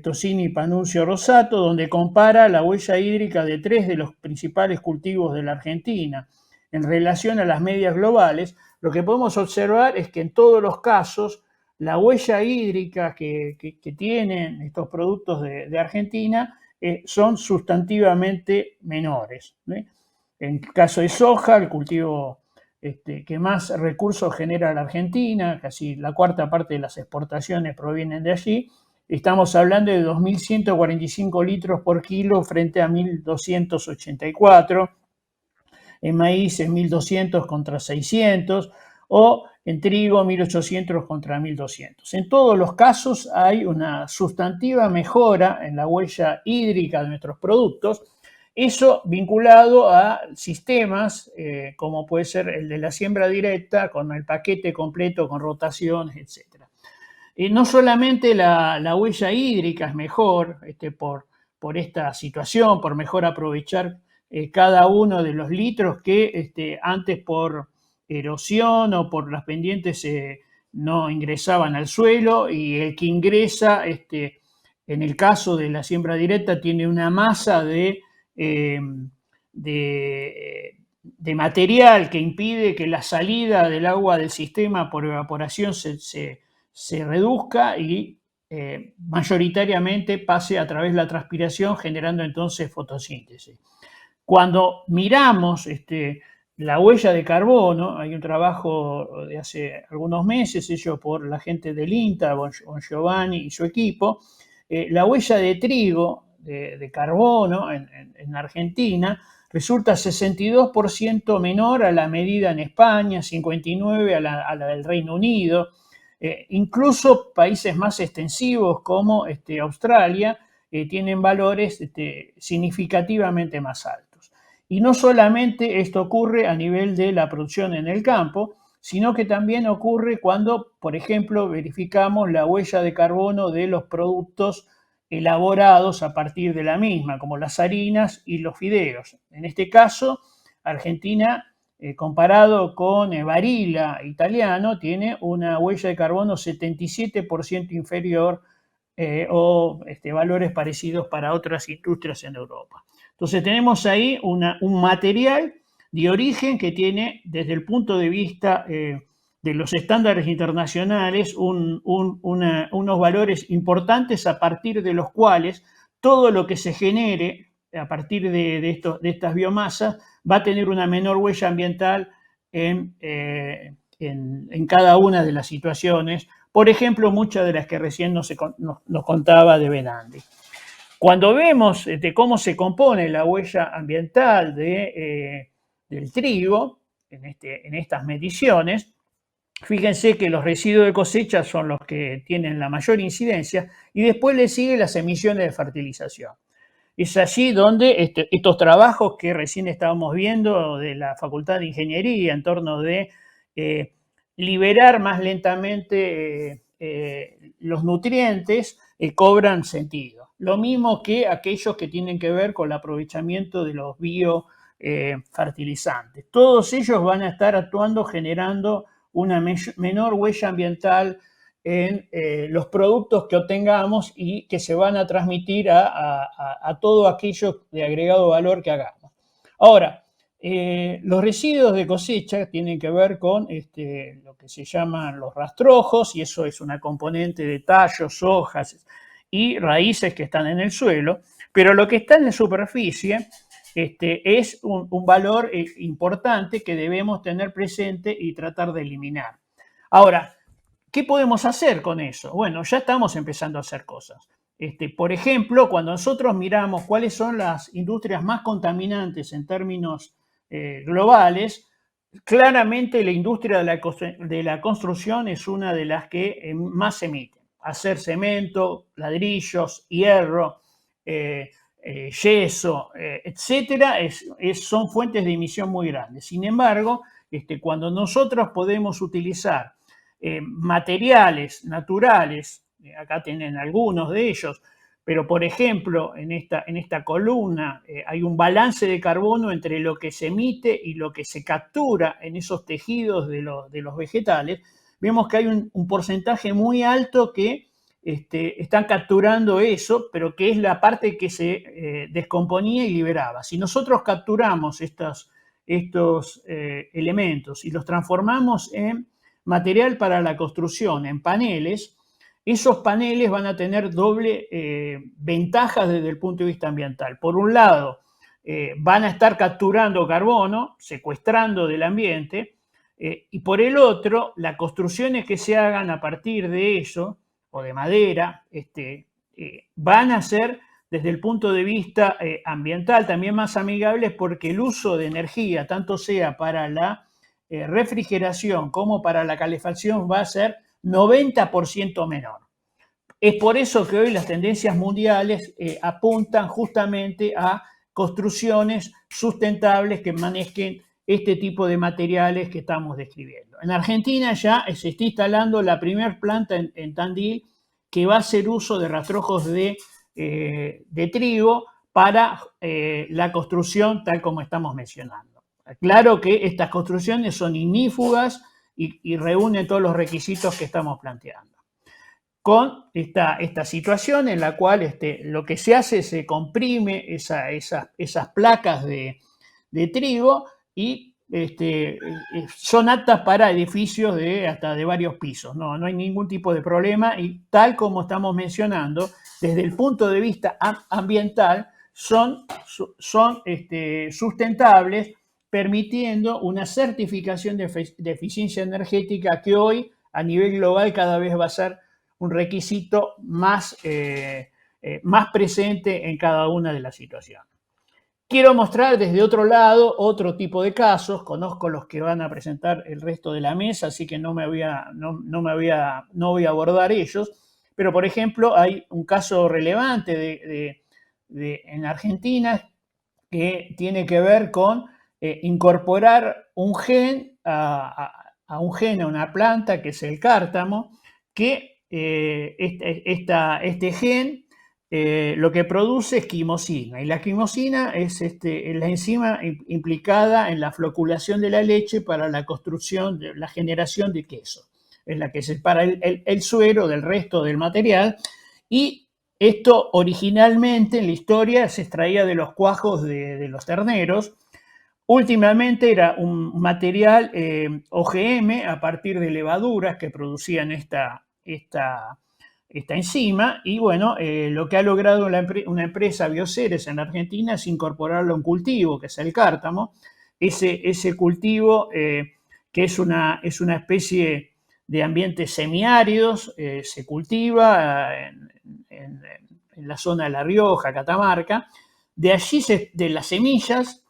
Tosini, Panunzio, Rosato, donde compara la huella hídrica de 3 de los principales cultivos de la Argentina en relación a las medias globales, lo que podemos observar es que en todos los casos la huella hídrica que tienen estos productos de Argentina son sustantivamente menores. En el caso de soja, el cultivo que más recursos genera la Argentina, casi la cuarta parte de las exportaciones provienen de allí. Estamos hablando de 2.145 litros por kilo frente a 1.284. En maíz en 1.200 contra 600, o en trigo 1.800 contra 1.200. En todos los casos hay una sustantiva mejora en la huella hídrica de nuestros productos, eso vinculado a sistemas como puede ser el de la siembra directa, con el paquete completo, con rotaciones, etc. No solamente la huella hídrica es mejor por esta situación, por mejor aprovechar cada uno de los litros que antes por erosión o por las pendientes no ingresaban al suelo, y el que ingresa, en el caso de la siembra directa, tiene una masa de material que impide que la salida del agua del sistema por evaporación se reduzca y mayoritariamente pase a través de la transpiración, generando entonces fotosíntesis. Cuando miramos la huella de carbono, hay un trabajo de hace algunos meses hecho por la gente del INTA, Bon Giovanni y su equipo. La huella de trigo de carbono en Argentina resulta 62% menor a la medida en España, 59% a la del Reino Unido. Incluso países más extensivos como Australia tienen valores significativamente más altos. Y no solamente esto ocurre a nivel de la producción en el campo, sino que también ocurre cuando, por ejemplo, verificamos la huella de carbono de los productos elaborados a partir de la misma, como las harinas y los fideos. En este caso, Argentina, comparado con Barilla italiano, tiene una huella de carbono 77% inferior o valores parecidos para otras industrias en Europa. Entonces tenemos ahí un material de origen que tiene, desde el punto de vista de los estándares internacionales, unos valores importantes a partir de los cuales todo lo que se genere a partir de estas biomasas, va a tener una menor huella ambiental en cada una de las situaciones. Por ejemplo, muchas de las que recién nos contaba de Benandi. Cuando vemos cómo se compone la huella ambiental del trigo en estas mediciones, fíjense que los residuos de cosecha son los que tienen la mayor incidencia y después le siguen las emisiones de fertilización. Es allí donde estos trabajos que recién estábamos viendo de la Facultad de Ingeniería en torno de liberar más lentamente los nutrientes cobran sentido. Lo mismo que aquellos que tienen que ver con el aprovechamiento de los biofertilizantes. Todos ellos van a estar actuando generando una menor huella ambiental en los productos que obtengamos y que se van a transmitir a todo aquello de agregado valor que hagamos. Ahora, los residuos de cosecha tienen que ver con lo que se llaman los rastrojos, y eso es una componente de tallos, hojas y raíces que están en el suelo, pero lo que está en la superficie es un valor importante que debemos tener presente y tratar de eliminar. Ahora, ¿qué podemos hacer con eso? Bueno, ya estamos empezando a hacer cosas. Por ejemplo, cuando nosotros miramos cuáles son las industrias más contaminantes en términos globales, claramente la industria de la construcción es una de las que más emite. Hacer cemento, ladrillos, hierro, yeso, etcétera, son fuentes de emisión muy grandes. Sin embargo, cuando nosotros podemos utilizar materiales naturales, acá tienen algunos de ellos, pero por ejemplo en esta columna hay un balance de carbono entre lo que se emite y lo que se captura en esos tejidos de los vegetales. Vemos que hay un porcentaje muy alto que están capturando eso, pero que es la parte que se descomponía y liberaba. Si nosotros capturamos estos elementos y los transformamos en material para la construcción, en paneles, esos paneles van a tener doble ventajas desde el punto de vista ambiental. Por un lado, van a estar capturando carbono, secuestrando del ambiente, y por el otro, las construcciones que se hagan a partir de eso, o de madera, van a ser desde el punto de vista ambiental también más amigables, porque el uso de energía, tanto sea para la refrigeración como para la calefacción, va a ser 90% menor. Es por eso que hoy las tendencias mundiales apuntan justamente a construcciones sustentables que manejen este tipo de materiales que estamos describiendo. En Argentina ya se está instalando la primera planta en Tandil que va a hacer uso de rastrojos de trigo para la construcción tal como estamos mencionando. Claro que estas construcciones son ignífugas y reúnen todos los requisitos que estamos planteando. Con esta situación en la cual lo que se hace, se comprime esas placas de trigo y son aptas para edificios hasta de varios pisos. No hay ningún tipo de problema, y tal como estamos mencionando, desde el punto de vista ambiental son sustentables, permitiendo una certificación de eficiencia energética que hoy a nivel global cada vez va a ser un requisito más presente en cada una de las situaciones. Quiero mostrar desde otro lado otro tipo de casos. Conozco los que van a presentar el resto de la mesa, así que no voy a abordar ellos. Pero, por ejemplo, hay un caso relevante en Argentina que tiene que ver con incorporar un gen a una planta, que es el cártamo, que este gen lo que produce es quimosina, y la quimosina es la enzima implicada en la floculación de la leche para la construcción, la generación de queso. Es la que separa el suero del resto del material, y esto originalmente en la historia se extraía de los cuajos de los terneros. Últimamente era un material OGM a partir de levaduras que producían esta esta enzima y bueno, lo que ha logrado una empresa Bioceres en Argentina es incorporarlo a un cultivo, que es el cártamo. Ese cultivo, que es una especie de ambientes semiáridos, se cultiva en la zona de La Rioja, Catamarca. De allí, de las semillas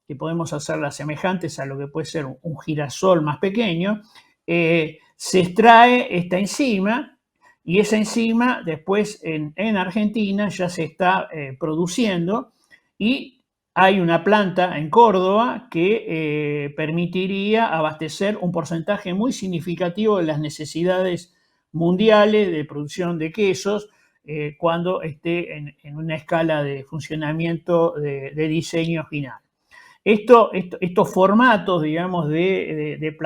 que podemos hacerlas semejantes a lo que puede ser un girasol más pequeño, se extrae esta enzima y esa enzima después en Argentina ya se está produciendo y hay una planta en Córdoba que permitiría abastecer un porcentaje muy significativo de las necesidades mundiales de producción de quesos cuando esté en una escala de funcionamiento de diseño final. Estos formatos, digamos, de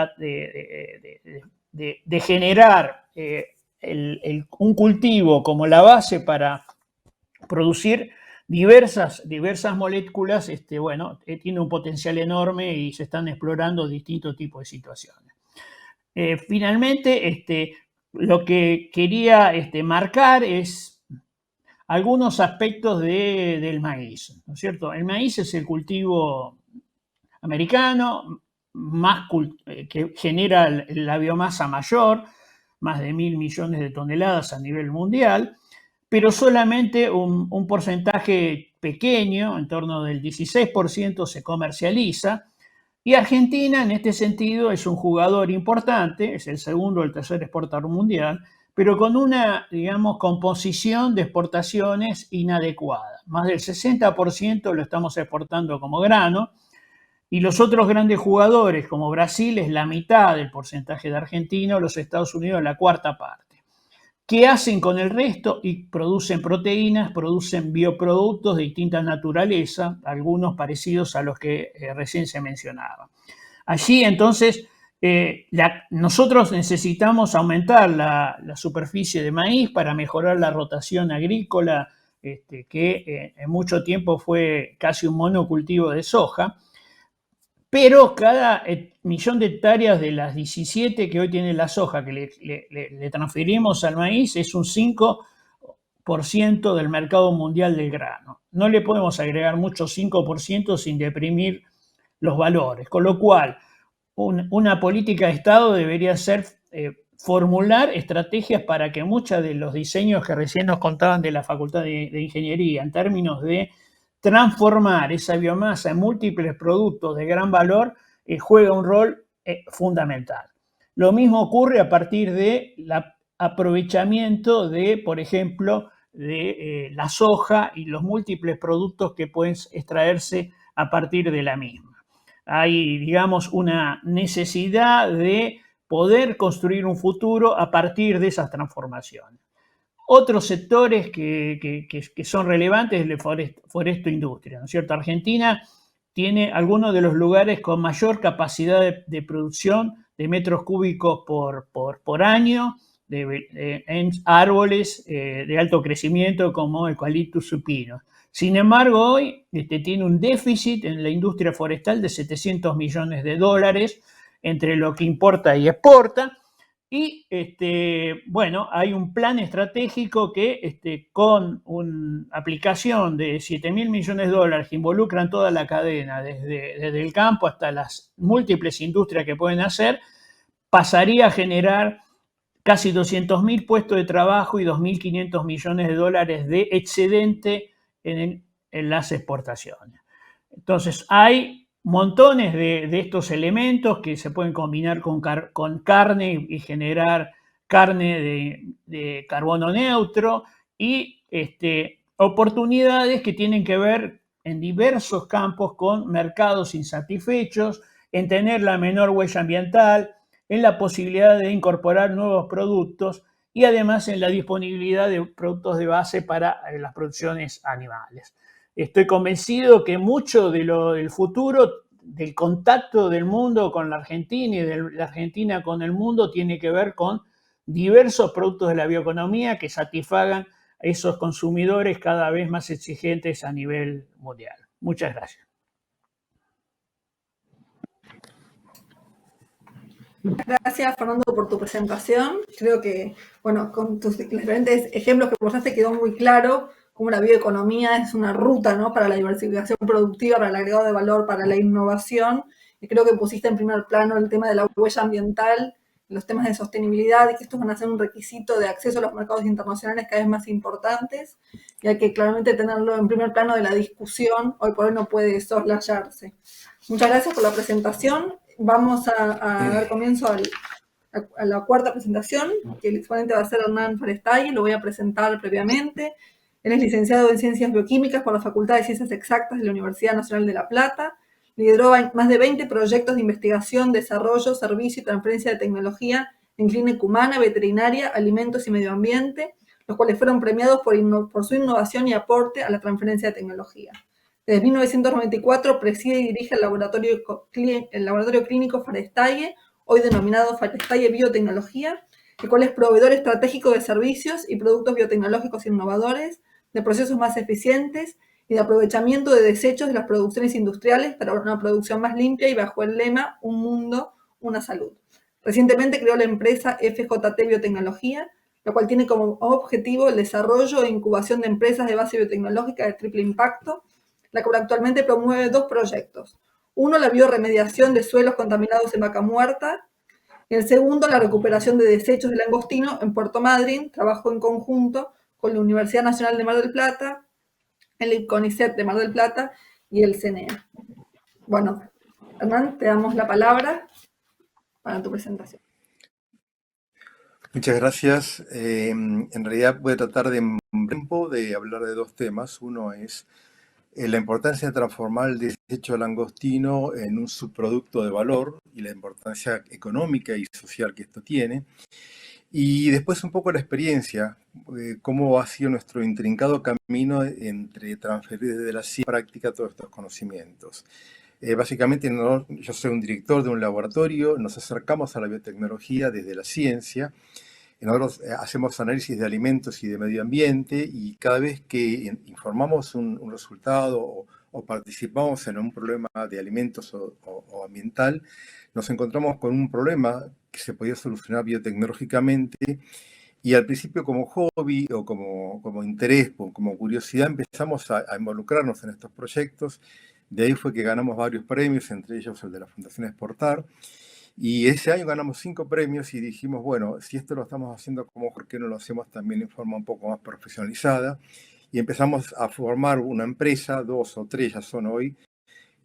generar un cultivo como la base para producir diversas moléculas, bueno, tiene un potencial enorme y se están explorando distintos tipos de situaciones. Finalmente, lo que quería marcar es algunos aspectos del maíz, ¿no es cierto? El maíz es el cultivo americano que genera la biomasa mayor, más de 1.000 millones de toneladas a nivel mundial, pero solamente un porcentaje pequeño, en torno del 16%, se comercializa. Y Argentina, en este sentido, es un jugador importante, es el segundo o el tercer exportador mundial, pero con una, digamos, composición de exportaciones inadecuada. Más del 60% lo estamos exportando como grano, y los otros grandes jugadores, como Brasil, es la mitad del porcentaje de argentino, los Estados Unidos la cuarta parte. ¿Qué hacen con el resto? Y producen proteínas, producen bioproductos de distinta naturaleza, algunos parecidos a los que recién se mencionaba. Allí, entonces, nosotros necesitamos aumentar la superficie de maíz para mejorar la rotación agrícola, que en mucho tiempo fue casi un monocultivo de soja. Pero cada millón de hectáreas de las 17 que hoy tiene la soja que le transferimos al maíz es un 5% del mercado mundial del grano. No le podemos agregar mucho 5% sin deprimir los valores, con lo cual una política de Estado debería ser formular estrategias para que muchos de los diseños que recién nos contaban de la Facultad de Ingeniería en términos de transformar esa biomasa en múltiples productos de gran valor juega un rol fundamental. Lo mismo ocurre a partir del aprovechamiento de, por ejemplo, de la soja y los múltiples productos que pueden extraerse a partir de la misma. Hay, digamos, una necesidad de poder construir un futuro a partir de esas transformaciones. Otros sectores que son relevantes es la foresto-industria, ¿no es cierto? Argentina tiene algunos de los lugares con mayor capacidad de producción de metros cúbicos por año en árboles de alto crecimiento como eucaliptus supino. Sin embargo, hoy tiene un déficit en la industria forestal de $700 millones entre lo que importa y exporta. Y, bueno, hay un plan estratégico que con una aplicación de $7.000 millones que involucran toda la cadena, desde el campo hasta las múltiples industrias que pueden hacer, pasaría a generar casi 200.000 puestos de trabajo y $2.500 millones de excedente en las exportaciones. Entonces, hay montones de estos elementos que se pueden combinar con carne y generar carne de carbono neutro y oportunidades que tienen que ver en diversos campos con mercados insatisfechos, en tener la menor huella ambiental, en la posibilidad de incorporar nuevos productos y además en la disponibilidad de productos de base para las producciones animales. Estoy convencido que mucho del futuro, del contacto del mundo con la Argentina y de la Argentina con el mundo, tiene que ver con diversos productos de la bioeconomía que satisfagan a esos consumidores cada vez más exigentes a nivel mundial. Muchas gracias. Gracias, Fernando, por tu presentación. Creo que, bueno, con tus diferentes ejemplos que mostraste quedó muy claro cómo la bioeconomía es una ruta, ¿no?, para la diversificación productiva, para el agregado de valor, para la innovación. Y creo que pusiste en primer plano el tema de la huella ambiental, los temas de sostenibilidad, y que estos van a ser un requisito de acceso a los mercados internacionales cada vez más importantes. Y hay que claramente tenerlo en primer plano de la discusión. Hoy por hoy no puede soslayarse. Muchas gracias por la presentación. Vamos a dar comienzo a la cuarta presentación, que el exponente va a ser Hernán Forestay, lo voy a presentar previamente. Él es licenciado en Ciencias Bioquímicas por la Facultad de Ciencias Exactas de la Universidad Nacional de La Plata. Lideró más de 20 proyectos de investigación, desarrollo, servicio y transferencia de tecnología en clínica humana, veterinaria, alimentos y medio ambiente, los cuales fueron premiados por su innovación y aporte a la transferencia de tecnología. Desde 1994 preside y dirige el laboratorio clínico Forestaye, hoy denominado Forestaye Biotecnología, el cual es proveedor estratégico de servicios y productos biotecnológicos innovadores, de procesos más eficientes y de aprovechamiento de desechos de las producciones industriales para una producción más limpia y bajo el lema Un mundo, una salud. Recientemente creó la empresa FJT Biotecnología, la cual tiene como objetivo el desarrollo e incubación de empresas de base biotecnológica de triple impacto, la cual actualmente promueve 2 proyectos. Uno, la bioremediación de suelos contaminados en Vaca Muerta, y el segundo, la recuperación de desechos de langostino en Puerto Madryn, trabajo en conjunto con la Universidad Nacional de Mar del Plata, el CONICET de Mar del Plata y el CNEA. Bueno, Hernán, te damos la palabra para tu presentación. Muchas gracias. En realidad voy a tratar de hablar de 2 temas. Uno es la importancia de transformar el desecho langostino en un subproducto de valor y la importancia económica y social que esto tiene. Y después un poco la experiencia, cómo ha sido nuestro intrincado camino entre transferir desde la ciencia práctica todos estos conocimientos. Básicamente yo soy un director de un laboratorio, nos acercamos a la biotecnología desde la ciencia. Nosotros hacemos análisis de alimentos y de medio ambiente y cada vez que informamos un resultado o participamos en un problema de alimentos o ambiental, nos encontramos con un problema que se podía solucionar biotecnológicamente y al principio como hobby o como interés, como curiosidad empezamos a involucrarnos en estos proyectos. De ahí fue que ganamos varios premios, entre ellos el de la Fundación Exportar. Y ese año ganamos 5 premios y dijimos, bueno, si esto lo estamos haciendo como, ¿por qué no lo hacemos también en forma un poco más profesionalizada? Y empezamos a formar una empresa, 2 o 3 ya son hoy,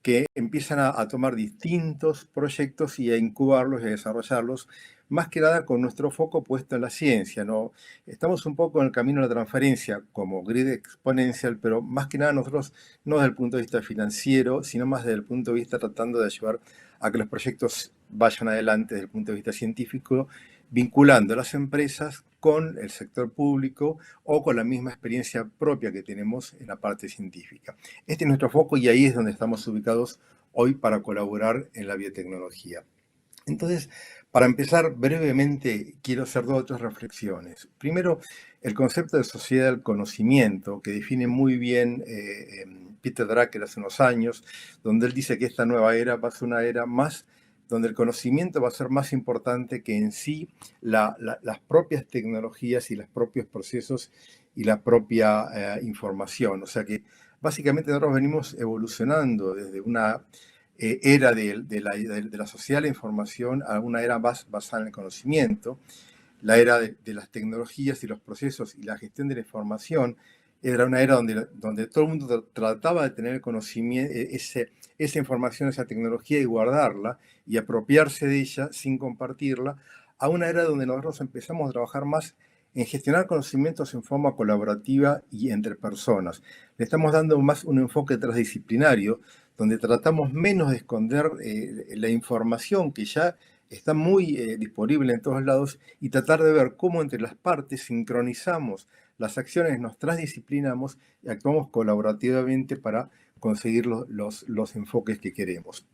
que empiezan a tomar distintos proyectos y a incubarlos y a desarrollarlos, más que nada con nuestro foco puesto en la ciencia, ¿no? Estamos un poco en el camino de la transferencia como grid exponencial, pero más que nada nosotros no desde el punto de vista financiero, sino más desde el punto de vista tratando de ayudar a que los proyectos vayan adelante desde el punto de vista científico, vinculando a las empresas con el sector público o con la misma experiencia propia que tenemos en la parte científica. Este es nuestro foco y ahí es donde estamos ubicados hoy para colaborar en la biotecnología. Entonces, para empezar brevemente, quiero hacer 2 o 3 reflexiones. Primero, el concepto de sociedad del conocimiento, que define muy bien Peter Drucker hace unos años, donde él dice que esta nueva era va a ser una era más donde el conocimiento va a ser más importante que en sí las propias tecnologías y los propios procesos y la propia información. O sea que básicamente nosotros venimos evolucionando desde una era de la sociedad de la información a una era más basada en el conocimiento. La era de las tecnologías y los procesos y la gestión de la información era una era donde todo el mundo trataba de tener el conocimiento, esa información, esa tecnología y guardarla y apropiarse de ella sin compartirla, a una era donde nosotros empezamos a trabajar más en gestionar conocimientos en forma colaborativa y entre personas. Le estamos dando más un enfoque transdisciplinario, donde tratamos menos de esconder la información que ya está muy disponible en todos lados y tratar de ver cómo entre las partes sincronizamos las acciones, nos transdisciplinamos y actuamos colaborativamente para conseguir los enfoques que queremos.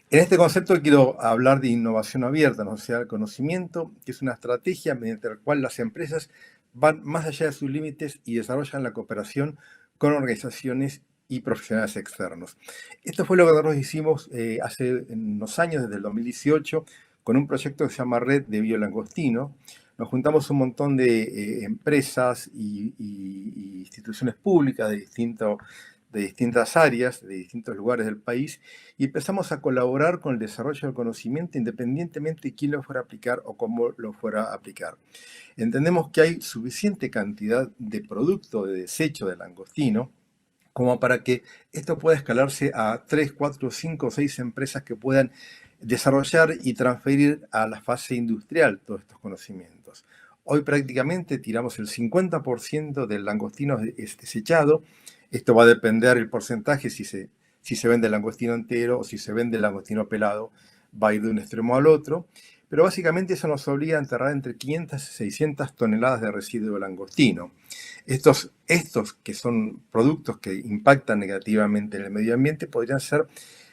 En este concepto quiero hablar de innovación abierta, ¿no? O sea, el conocimiento, que es una estrategia mediante la cual las empresas van más allá de sus límites y desarrollan la cooperación con organizaciones y profesionales externos. Esto fue lo que nosotros hicimos hace unos años, desde el 2018, con un proyecto que se llama Red de Biolangostino. Nos juntamos un montón de empresas y instituciones públicas de distintas áreas, de distintos lugares del país, y empezamos a colaborar con el desarrollo del conocimiento independientemente de quién lo fuera a aplicar o cómo lo fuera a aplicar. Entendemos que hay suficiente cantidad de producto de desecho de langostino como para que esto pueda escalarse a 3, 4, 5, 6 empresas que puedan desarrollar y transferir a la fase industrial todos estos conocimientos. Hoy prácticamente tiramos el 50% del langostino desechado. Esto va a depender el porcentaje, si se vende el langostino entero o si se vende el langostino pelado, va a ir de un extremo al otro. Pero básicamente eso nos obliga a enterrar entre 500 y 600 toneladas de residuo de langostino. Estos que son productos que impactan negativamente en el medio ambiente podrían ser,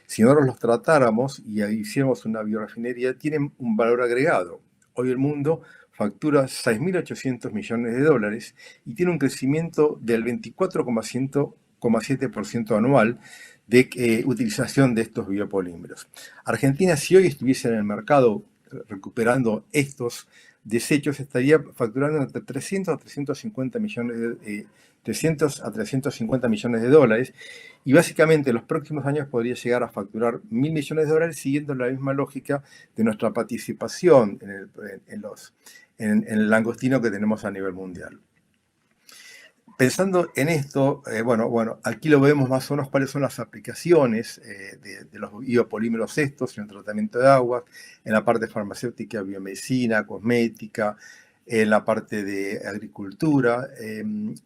si nosotros los tratáramos y hiciéramos una biorefinería, tienen un valor agregado. Hoy el mundo factura 6.800 millones de dólares y tiene un crecimiento del 24,7% anual de utilización de estos biopolímeros. Argentina, si hoy estuviese en el mercado recuperando estos desechos, estaría facturando entre 300 a 350 millones de dólares, y básicamente en los próximos años podría llegar a facturar 1.000 millones de dólares, siguiendo la misma lógica de nuestra participación en el langostino que tenemos a nivel mundial. Pensando en esto, bueno, aquí lo vemos más o menos cuáles son las aplicaciones de los biopolímeros estos en el tratamiento de aguas, en la parte farmacéutica, biomedicina, cosmética, en la parte de agricultura.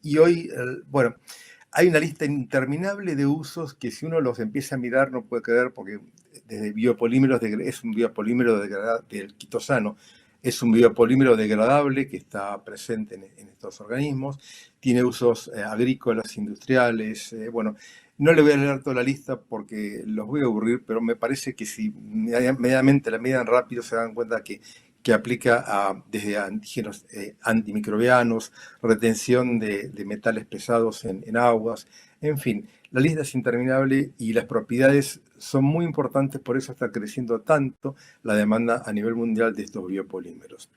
Y hoy, bueno, hay una lista interminable de usos que si uno los empieza a mirar no puede creer, porque desde biopolímeros, es un biopolímero del quitosano, es un biopolímero degradable que está presente en estos organismos, tiene usos agrícolas, industriales, bueno, no le voy a leer toda la lista porque los voy a aburrir, pero me parece que si medianamente la miran rápido se dan cuenta que aplica desde antígenos antimicrobianos, retención de metales pesados en aguas, en fin, la lista es interminable y las propiedades son muy importantes, por eso está creciendo tanto la demanda a nivel mundial de estos biopolímeros.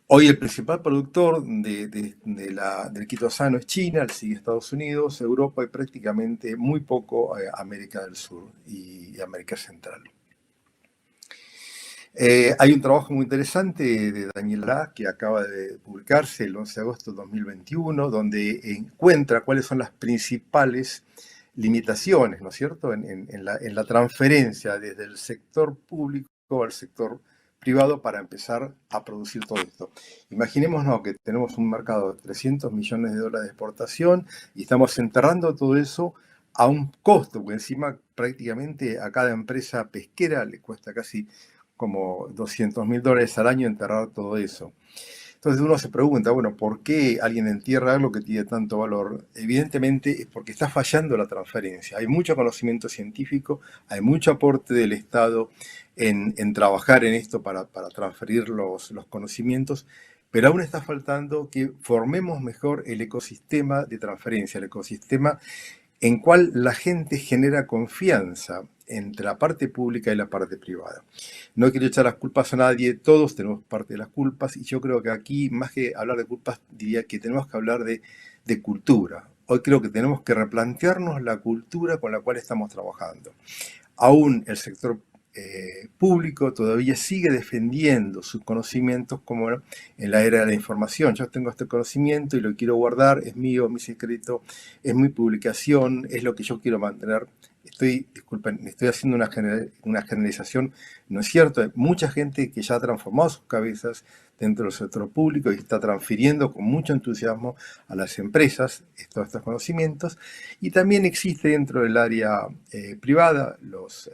Hoy el principal productor del quitosano es China, le sigue Estados Unidos, Europa y prácticamente muy poco América del Sur y América Central. Hay un trabajo muy interesante de Daniel Lara que acaba de publicarse el 11 de agosto de 2021, donde encuentra cuáles son las principales limitaciones, ¿no es cierto?, en la transferencia desde el sector público al sector privado para empezar a producir todo esto. Imaginémonos que tenemos un mercado de 300 millones de dólares de exportación y estamos enterrando todo eso a un costo, porque encima prácticamente a cada empresa pesquera le cuesta casi como $200.000 al año enterrar todo eso. Entonces uno se pregunta, bueno, ¿por qué alguien entierra algo que tiene tanto valor? Evidentemente es porque está fallando la transferencia. Hay mucho conocimiento científico, hay mucho aporte del Estado en trabajar en esto para transferir los conocimientos, pero aún está faltando que formemos mejor el ecosistema de transferencia, el ecosistema en cual la gente genera confianza entre la parte pública y la parte privada. No quiero echar las culpas a nadie, todos tenemos parte de las culpas, y yo creo que aquí, más que hablar de culpas, diría que tenemos que hablar de cultura. Hoy creo que tenemos que replantearnos la cultura con la cual estamos trabajando. Aún el sector público todavía sigue defendiendo sus conocimientos como en la era de la información. Yo tengo este conocimiento y lo quiero guardar, es mío, mi secreto, es mi publicación, es lo que yo quiero mantener. Disculpen, estoy haciendo una generalización, no es cierto. Hay mucha gente que ya ha transformado sus cabezas dentro del sector público y está transfiriendo con mucho entusiasmo a las empresas todos estos conocimientos. Y también existe dentro del área privada los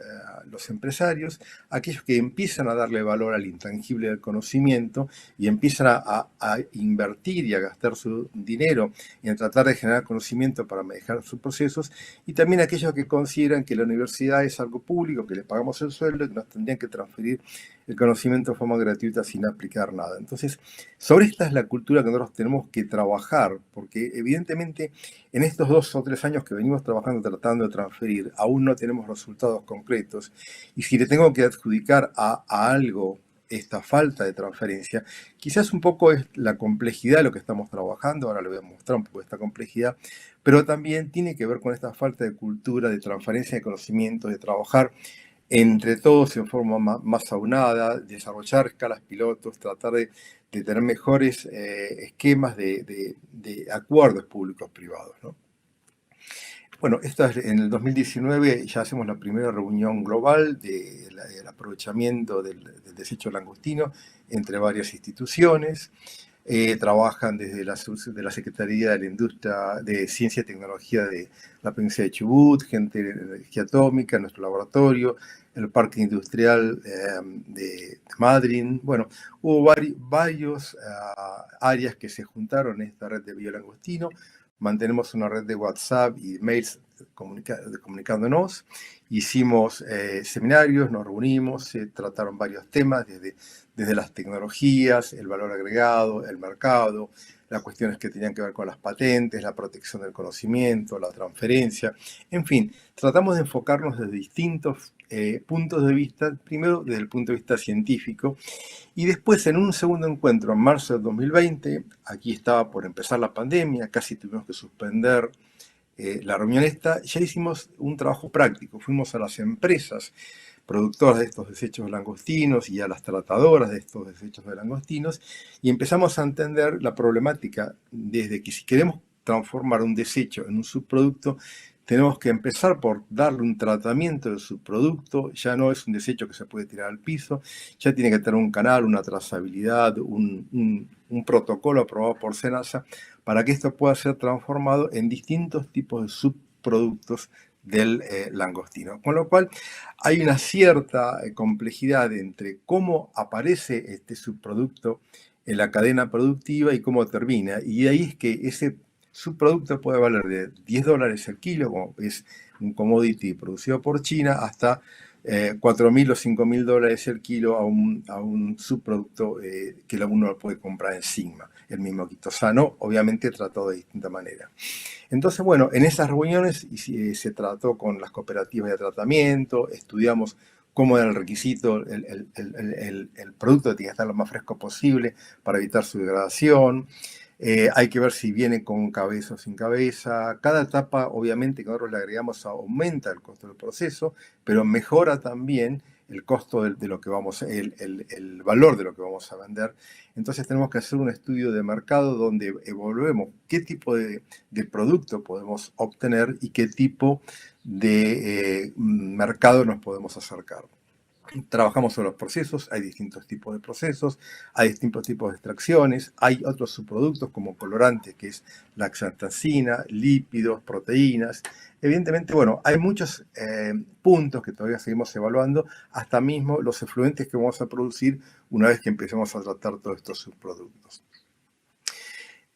empresarios, aquellos que empiezan a darle valor al intangible del conocimiento y empiezan a invertir y a gastar su dinero en tratar de generar conocimiento para manejar sus procesos, y también aquellos que consideran que la universidad es algo público, que le pagamos el sueldo y que nos tendrían que transferir el conocimiento de forma gratuita sin aplicar nada. Entonces, sobre esta es la cultura que nosotros tenemos que trabajar, porque evidentemente en estos 2 o 3 años que venimos trabajando tratando de transferir, aún no tenemos resultados concretos, y si le tengo que adjudicar a algo esta falta de transferencia, quizás un poco es la complejidad de lo que estamos trabajando, ahora le voy a mostrar un poco esta complejidad, pero también tiene que ver con esta falta de cultura, de transferencia de conocimiento, de trabajar entre todos en forma más aunada, desarrollar escalas pilotos, tratar de tener mejores esquemas de acuerdos públicos-privados, ¿no? Bueno, en el 2019 ya hacemos la primera reunión global del aprovechamiento del desecho langostino entre varias instituciones. Trabajan desde de la Secretaría de la Industria de Ciencia y Tecnología de la provincia de Chubut, gente de energía atómica, nuestro laboratorio, el Parque Industrial de Madryn. Bueno, hubo varios áreas que se juntaron en esta red de biolangostino. Mantenemos una red de WhatsApp y mails comunicándonos. Hicimos seminarios, nos reunimos, se trataron varios temas, desde las tecnologías, el valor agregado, el mercado, las cuestiones que tenían que ver con las patentes, la protección del conocimiento, la transferencia. En fin, tratamos de enfocarnos desde distintos puntos de vista, primero desde el punto de vista científico, y después en un segundo encuentro en marzo del 2020, aquí estaba por empezar la pandemia, casi tuvimos que suspender la reunión esta, ya hicimos un trabajo práctico, fuimos a las empresas productoras de estos desechos de langostinos y a las tratadoras de estos desechos de langostinos, y empezamos a entender la problemática desde que si queremos transformar un desecho en un subproducto, tenemos que empezar por darle un tratamiento del subproducto, ya no es un desecho que se puede tirar al piso, ya tiene que tener un canal, una trazabilidad, un protocolo aprobado por SENASA para que esto pueda ser transformado en distintos tipos de subproductos del langostino. Con lo cual hay una cierta complejidad entre cómo aparece este subproducto en la cadena productiva y cómo termina. Y de ahí es que ese subproducto puede valer de $10 el kilo, como es un commodity producido por China, hasta $4.000 o $5.000 el kilo a un subproducto que uno lo puede comprar en Sigma, el mismo quitosano, obviamente tratado de distinta manera. Entonces, bueno, en esas reuniones se trató con las cooperativas de tratamiento, estudiamos cómo era el requisito, el producto tiene que estar lo más fresco posible para evitar su degradación. Hay que ver si viene con cabeza o sin cabeza. Cada etapa, obviamente, que nosotros le agregamos, aumenta el costo del proceso, pero mejora también el costo de lo que el valor de lo que vamos a vender. Entonces tenemos que hacer un estudio de mercado donde evaluemos qué tipo de producto podemos obtener y qué tipo de mercado nos podemos acercar. Trabajamos sobre los procesos, hay distintos tipos de procesos, hay distintos tipos de extracciones, hay otros subproductos como colorantes, que es la xantacina, lípidos, proteínas. Evidentemente, bueno, hay muchos puntos que todavía seguimos evaluando, hasta mismo los efluentes que vamos a producir una vez que empecemos a tratar todos estos subproductos.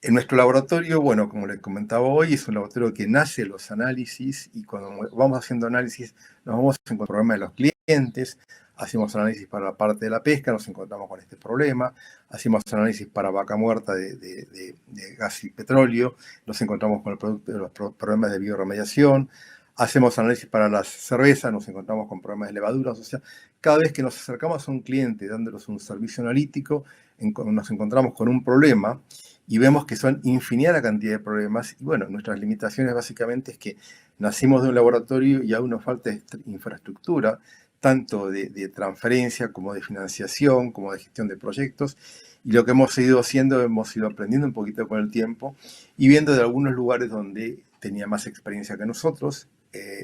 En nuestro laboratorio, bueno, como les comentaba hoy, es un laboratorio que nace los análisis y cuando vamos haciendo análisis nos vamos a encontrar problemas de los clientes, hacemos análisis para la parte de la pesca, nos encontramos con este problema, hacemos análisis para vaca muerta de gas y petróleo, nos encontramos con los problemas de bioremediación, hacemos análisis para la cerveza, nos encontramos con problemas de levaduras, o sea, cada vez que nos acercamos a un cliente dándoles un servicio analítico, nos encontramos con un problema y vemos que son infinidad la cantidad de problemas. Y bueno, nuestras limitaciones básicamente es que nacimos de un laboratorio y aún nos falta infraestructura, tanto de transferencia como de financiación, como de gestión de proyectos. Y lo que hemos ido haciendo, hemos ido aprendiendo un poquito con el tiempo y viendo de algunos lugares donde tenía más experiencia que nosotros.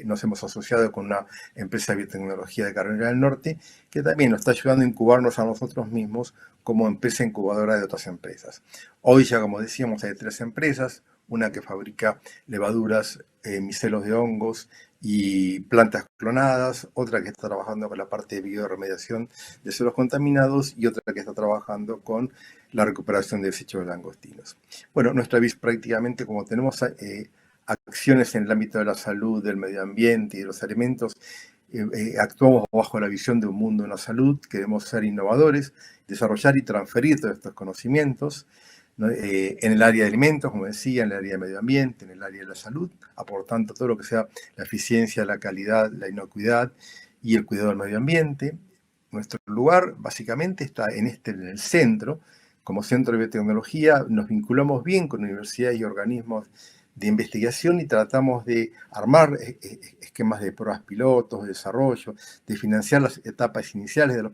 Nos hemos asociado con una empresa de biotecnología de Carolina del Norte que también nos está ayudando a incubarnos a nosotros mismos como empresa incubadora de otras empresas. Hoy ya, como decíamos, hay 3 empresas, una que fabrica levaduras, micelos de hongos y plantas clonadas, otra que está trabajando con la parte de bioremediación de suelos contaminados y otra que está trabajando con la recuperación de desechos de langostinos. Bueno, nuestra BIS prácticamente, como tenemos acciones en el ámbito de la salud, del medio ambiente y de los alimentos, actuamos bajo la visión de un mundo en la salud, queremos ser innovadores, desarrollar y transferir todos estos conocimientos, ¿no? En el área de alimentos, como decía, en el área de medio ambiente, en el área de la salud, aportando todo lo que sea la eficiencia, la calidad, la inocuidad y el cuidado del medio ambiente. Nuestro lugar básicamente está en el centro. Como centro de biotecnología nos vinculamos bien con universidades y organismos de investigación y tratamos de armar esquemas de pruebas pilotos, de desarrollo, de financiar las etapas iniciales de los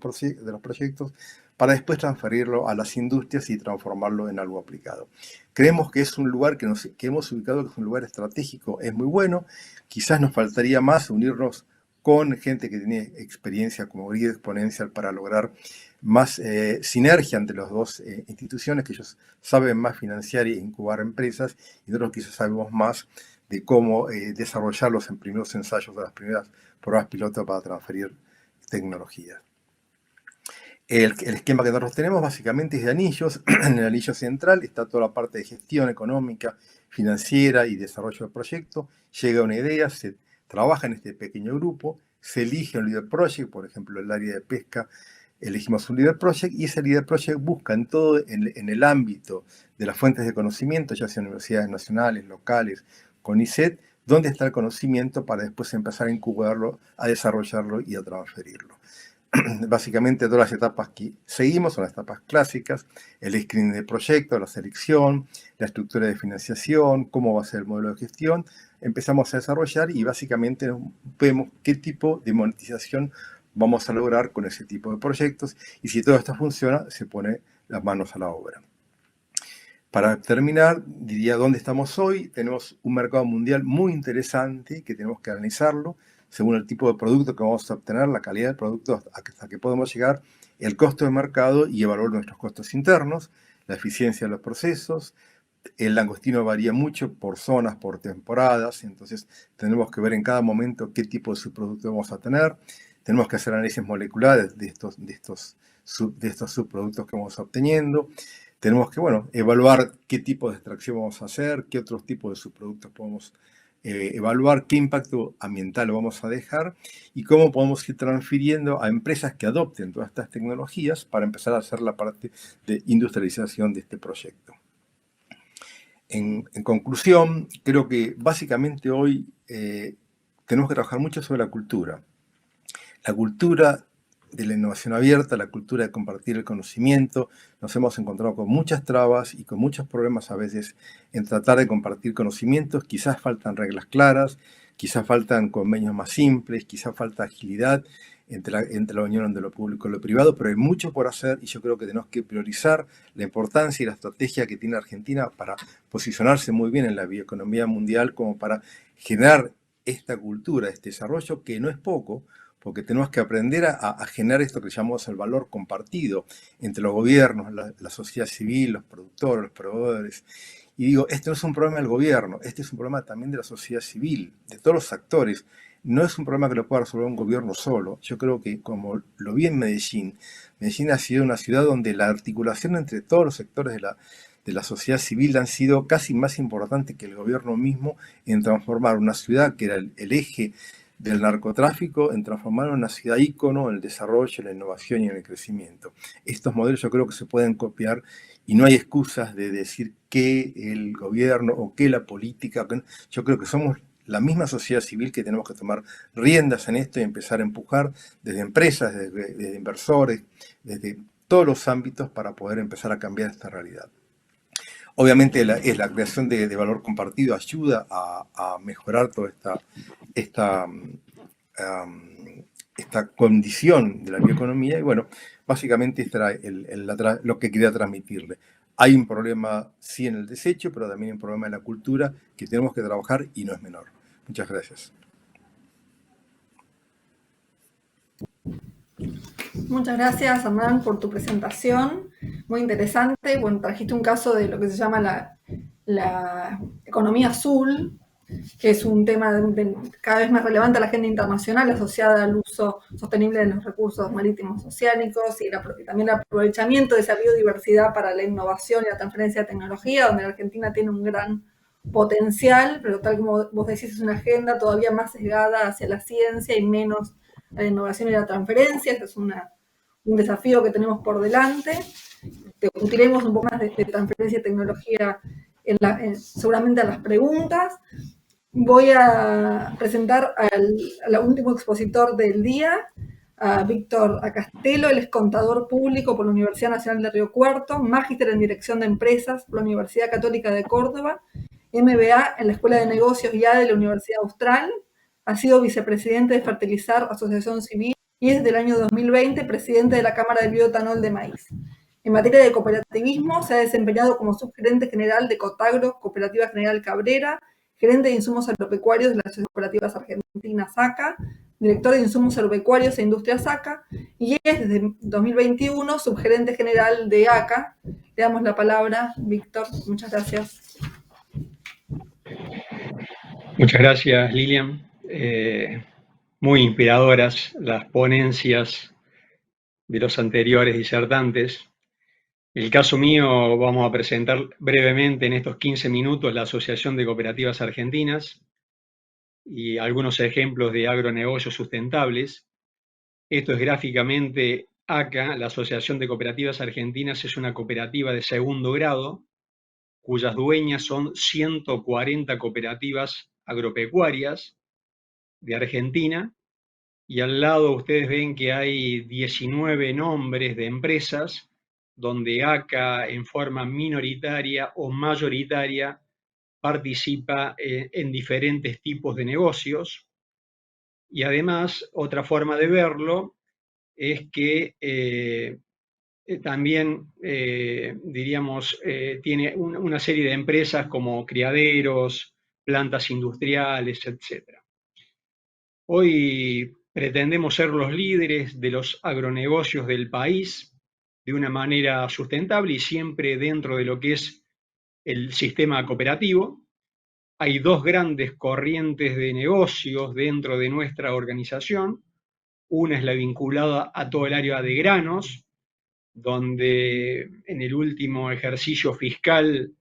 proyectos para después transferirlo a las industrias y transformarlo en algo aplicado. Creemos que es un lugar que hemos ubicado, que es un lugar estratégico, es muy bueno. Quizás nos faltaría más unirnos con gente que tiene experiencia como Grid Exponential para lograr más sinergia entre las dos instituciones, que ellos saben más financiar e incubar empresas, y nosotros quizás sabemos más de cómo desarrollar los primeros ensayos de las primeras pruebas piloto para transferir tecnologías. El esquema que nosotros tenemos básicamente es de anillos. En el anillo central está toda la parte de gestión económica, financiera y desarrollo del proyecto. Llega una idea, se trabaja en este pequeño grupo, se elige un líder project, por ejemplo, el área de pesca, elegimos un líder project y ese líder project busca en todo, en el ámbito de las fuentes de conocimiento, ya sea universidades nacionales, locales, CONICET, dónde está el conocimiento para después empezar a incubarlo, a desarrollarlo y a transferirlo. Básicamente todas las etapas que seguimos son las etapas clásicas: el screening del proyecto, la selección, la estructura de financiación, cómo va a ser el modelo de gestión. Empezamos a desarrollar y básicamente vemos qué tipo de monetización vamos a lograr con ese tipo de proyectos, y si todo esto funciona, se pone las manos a la obra. Para terminar, diría dónde estamos hoy. Tenemos un mercado mundial muy interesante que tenemos que analizarlo según el tipo de producto que vamos a obtener, la calidad del producto hasta que podemos llegar, el costo de mercado y evaluar nuestros costos internos, la eficiencia de los procesos. El langostino varía mucho por zonas, por temporadas, entonces tenemos que ver en cada momento qué tipo de subproducto vamos a tener. Tenemos que hacer análisis moleculares de estos subproductos que vamos obteniendo. Tenemos que, evaluar qué tipo de extracción vamos a hacer, qué otros tipos de subproductos podemos evaluar, qué impacto ambiental vamos a dejar y cómo podemos ir transfiriendo a empresas que adopten todas estas tecnologías para empezar a hacer la parte de industrialización de este proyecto. En conclusión, creo que básicamente hoy tenemos que trabajar mucho sobre la cultura. La cultura de la innovación abierta, la cultura de compartir el conocimiento. Nos hemos encontrado con muchas trabas y con muchos problemas a veces en tratar de compartir conocimientos. Quizás faltan reglas claras, quizás faltan convenios más simples, quizás falta agilidad entre la unión de lo público y lo privado, pero hay mucho por hacer y yo creo que tenemos que priorizar la importancia y la estrategia que tiene Argentina para posicionarse muy bien en la bioeconomía mundial, como para generar esta cultura, este desarrollo, que no es poco, porque tenemos que aprender a generar esto que llamamos el valor compartido entre los gobiernos, la sociedad civil, los productores, los proveedores. Y digo, este no es un problema del gobierno, este es un problema también de la sociedad civil, de todos los actores. No es un problema que lo pueda resolver un gobierno solo. Yo creo que, como lo vi en Medellín, Medellín ha sido una ciudad donde la articulación entre todos los sectores de la sociedad civil han sido casi más importante que el gobierno mismo en transformar una ciudad que era el eje del narcotráfico, en transformar en una ciudad ícono en el desarrollo, en la innovación y en el crecimiento. Estos modelos yo creo que se pueden copiar y no hay excusas de decir que el gobierno o que la política. Yo creo que somos la misma sociedad civil que tenemos que tomar riendas en esto y empezar a empujar desde empresas, desde inversores, desde todos los ámbitos para poder empezar a cambiar esta realidad. Obviamente la creación de valor compartido ayuda a mejorar toda esta condición de la bioeconomía y básicamente esto era lo que quería transmitirle. Hay un problema sí en el desecho, pero también un problema en la cultura que tenemos que trabajar y no es menor. Muchas gracias. Muchas gracias, Hernán, por tu presentación. Muy interesante. Bueno, trajiste un caso de lo que se llama la economía azul, que es un tema cada vez más relevante a la agenda internacional asociada al uso sostenible de los recursos marítimos oceánicos y también el aprovechamiento de esa biodiversidad para la innovación y la transferencia de tecnología, donde la Argentina tiene un gran potencial, pero tal como vos decís, es una agenda todavía más sesgada hacia la ciencia y menos la innovación y la transferencia. Este es un desafío que tenemos por delante. Discutiremos un poco más de transferencia y tecnología seguramente a las preguntas. Voy a presentar al último expositor del día, a Víctor Acastelo. Él es contador público por la Universidad Nacional de Río Cuarto, magíster en Dirección de Empresas por la Universidad Católica de Córdoba, MBA en la Escuela de Negocios IA de la Universidad Austral, ha sido vicepresidente de Fertilizar Asociación Civil y es desde el año 2020 presidente de la Cámara del Bioetanol de Maíz. En materia de cooperativismo, se ha desempeñado como subgerente general de Cotagro, Cooperativa General Cabrera, gerente de insumos agropecuarios de las Asociación Cooperativas Argentinas SACA, director de insumos agropecuarios e industria SACA, y es desde 2021 subgerente general de ACA. Le damos la palabra, Víctor. Muchas gracias. Muchas gracias, Lilian. Muy inspiradoras las ponencias de los anteriores disertantes. En el caso mío, vamos a presentar brevemente en estos 15 minutos la Asociación de Cooperativas Argentinas y algunos ejemplos de agronegocios sustentables. Esto es gráficamente ACA, la Asociación de Cooperativas Argentinas, es una cooperativa de segundo grado, cuyas dueñas son 140 cooperativas agropecuarias de Argentina, y al lado ustedes ven que hay 19 nombres de empresas donde ACA en forma minoritaria o mayoritaria participa en diferentes tipos de negocios. Y además, otra forma de verlo es que también, diríamos, tiene una serie de empresas como criaderos, plantas industriales, etc. Hoy pretendemos ser los líderes de los agronegocios del país de una manera sustentable y siempre dentro de lo que es el sistema cooperativo. Hay dos grandes corrientes de negocios dentro de nuestra organización. Una es la vinculada a todo el área de granos, donde en el último ejercicio fiscal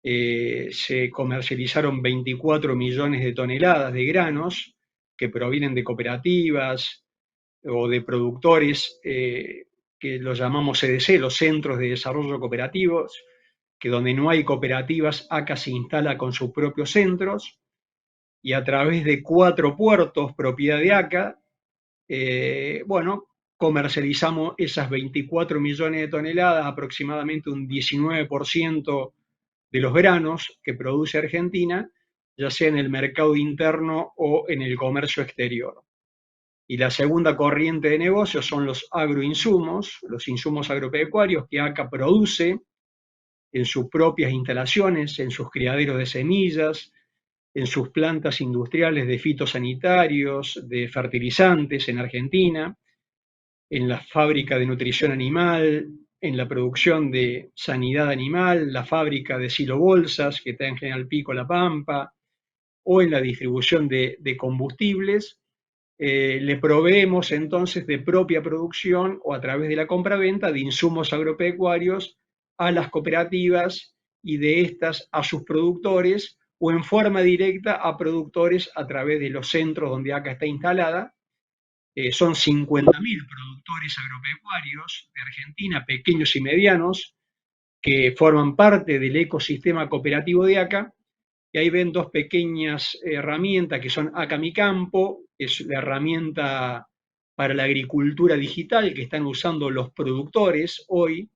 se comercializaron 24 millones de toneladas de granos que provienen de cooperativas o de productores que los llamamos CDC, los Centros de Desarrollo Cooperativos, que donde no hay cooperativas, ACA se instala con sus propios centros, y a través de 4 puertos propiedad de ACA, comercializamos esas 24 millones de toneladas, aproximadamente un 19% de los granos que produce Argentina, ya sea en el mercado interno o en el comercio exterior. Y la segunda corriente de negocios son los agroinsumos, los insumos agropecuarios que ACA produce en sus propias instalaciones, en sus criaderos de semillas, en sus plantas industriales de fitosanitarios, de fertilizantes en Argentina, en la fábrica de nutrición animal, en la producción de sanidad animal, la fábrica de silobolsas que está en General Pico, La Pampa, o en la distribución de combustibles. Le proveemos entonces de propia producción o a través de la compraventa de insumos agropecuarios a las cooperativas y de estas a sus productores o en forma directa a productores a través de los centros donde ACA está instalada. Son 50.000 productores agropecuarios de Argentina, pequeños y medianos, que forman parte del ecosistema cooperativo de ACA. Y ahí ven dos pequeñas herramientas que son ACA Mi Campo, que es la herramienta para la agricultura digital que están usando los productores hoy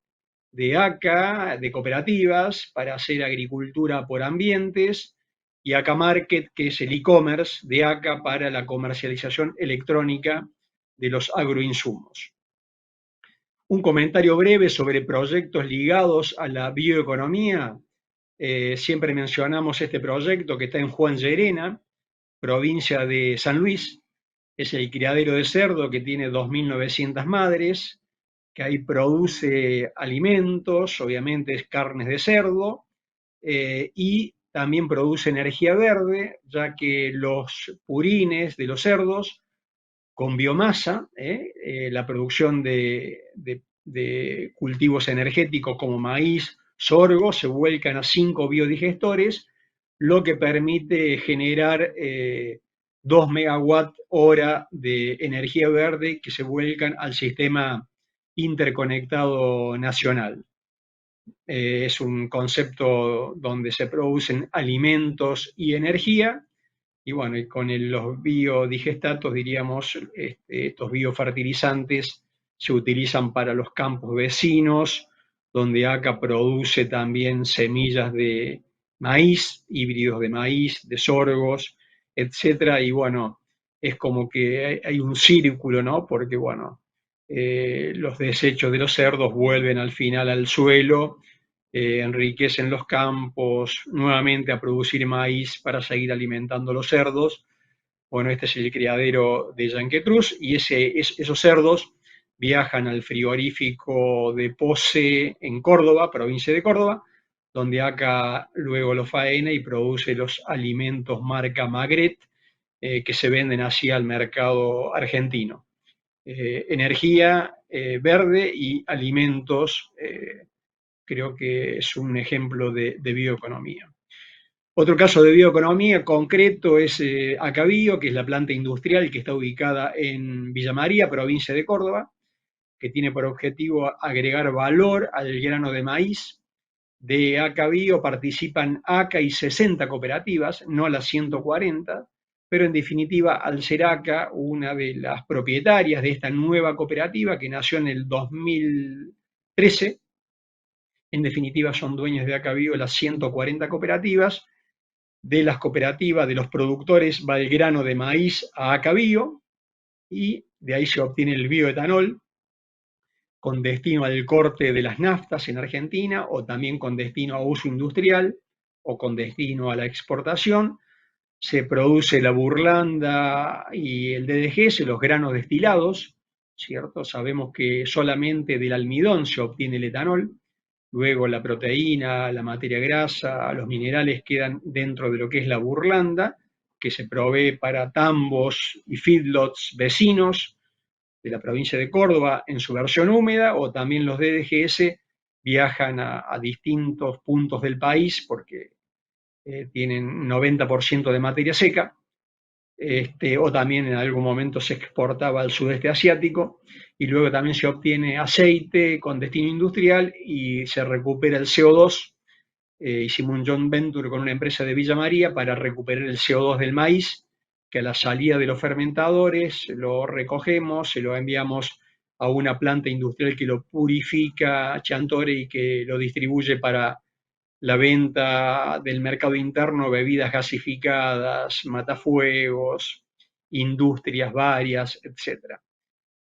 de ACA, de cooperativas, para hacer agricultura por ambientes, y ACA Market, que es el e-commerce de ACA para la comercialización electrónica de los agroinsumos. Un comentario breve sobre proyectos ligados a la bioeconomía. Siempre mencionamos este proyecto que está en Juan Llerena, provincia de San Luis. Es el criadero de cerdo que tiene 2.900 madres, que ahí produce alimentos, obviamente es carnes de cerdo, y también produce energía verde, ya que los purines de los cerdos, con biomasa, la producción de cultivos energéticos como maíz, sorgo, se vuelcan a 5 biodigestores, lo que permite generar 2 megawatt hora de energía verde que se vuelcan al sistema interconectado nacional. Es un concepto donde se producen alimentos y energía, y bueno, y con los biodigestatos, diríamos, estos biofertilizantes se utilizan para los campos vecinos, donde ACA produce también semillas de maíz, híbridos de maíz, de sorgos, etcétera, y bueno, es como que hay un círculo, ¿no? Porque bueno, los desechos de los cerdos vuelven al final al suelo, enriquecen los campos, nuevamente a producir maíz para seguir alimentando los cerdos. Bueno, este es el criadero de Yanquetruz y esos cerdos viajan al frigorífico de Poce en Córdoba, provincia de Córdoba, donde acá luego lo faena y produce los alimentos marca Magret, que se venden así al mercado argentino. Energía verde y alimentos, creo que es un ejemplo de bioeconomía. Otro caso de bioeconomía concreto es Acabío, que es la planta industrial que está ubicada en Villa María, provincia de Córdoba, que tiene por objetivo agregar valor al grano de maíz. De Acabío participan ACA y 60 cooperativas, no las 140, pero en definitiva, al ser ACA una de las propietarias de esta nueva cooperativa que nació en el 2013, en definitiva son dueños de Acabío las 140 cooperativas. De las cooperativas de los productores va el grano de maíz a Acabío y de ahí se obtiene el bioetanol con destino al corte de las naftas en Argentina o también con destino a uso industrial o con destino a la exportación. Se produce la burlanda y el DDGS, los granos destilados, ¿cierto? Sabemos que solamente del almidón se obtiene el etanol. Luego la proteína, la materia grasa, los minerales quedan dentro de lo que es la burlanda, que se provee para tambos y feedlots vecinos de la provincia de Córdoba en su versión húmeda, o también los DDGS viajan a distintos puntos del país porque tienen 90% de materia seca, o también en algún momento se exportaba al sudeste asiático, y luego también se obtiene aceite con destino industrial y se recupera el CO2. Hicimos un joint venture con una empresa de Villa María para recuperar el CO2 del maíz, que a la salida de los fermentadores lo recogemos, se lo enviamos a una planta industrial que lo purifica, Chantore, y que lo distribuye para la venta del mercado interno, bebidas gasificadas, matafuegos, industrias varias, etc.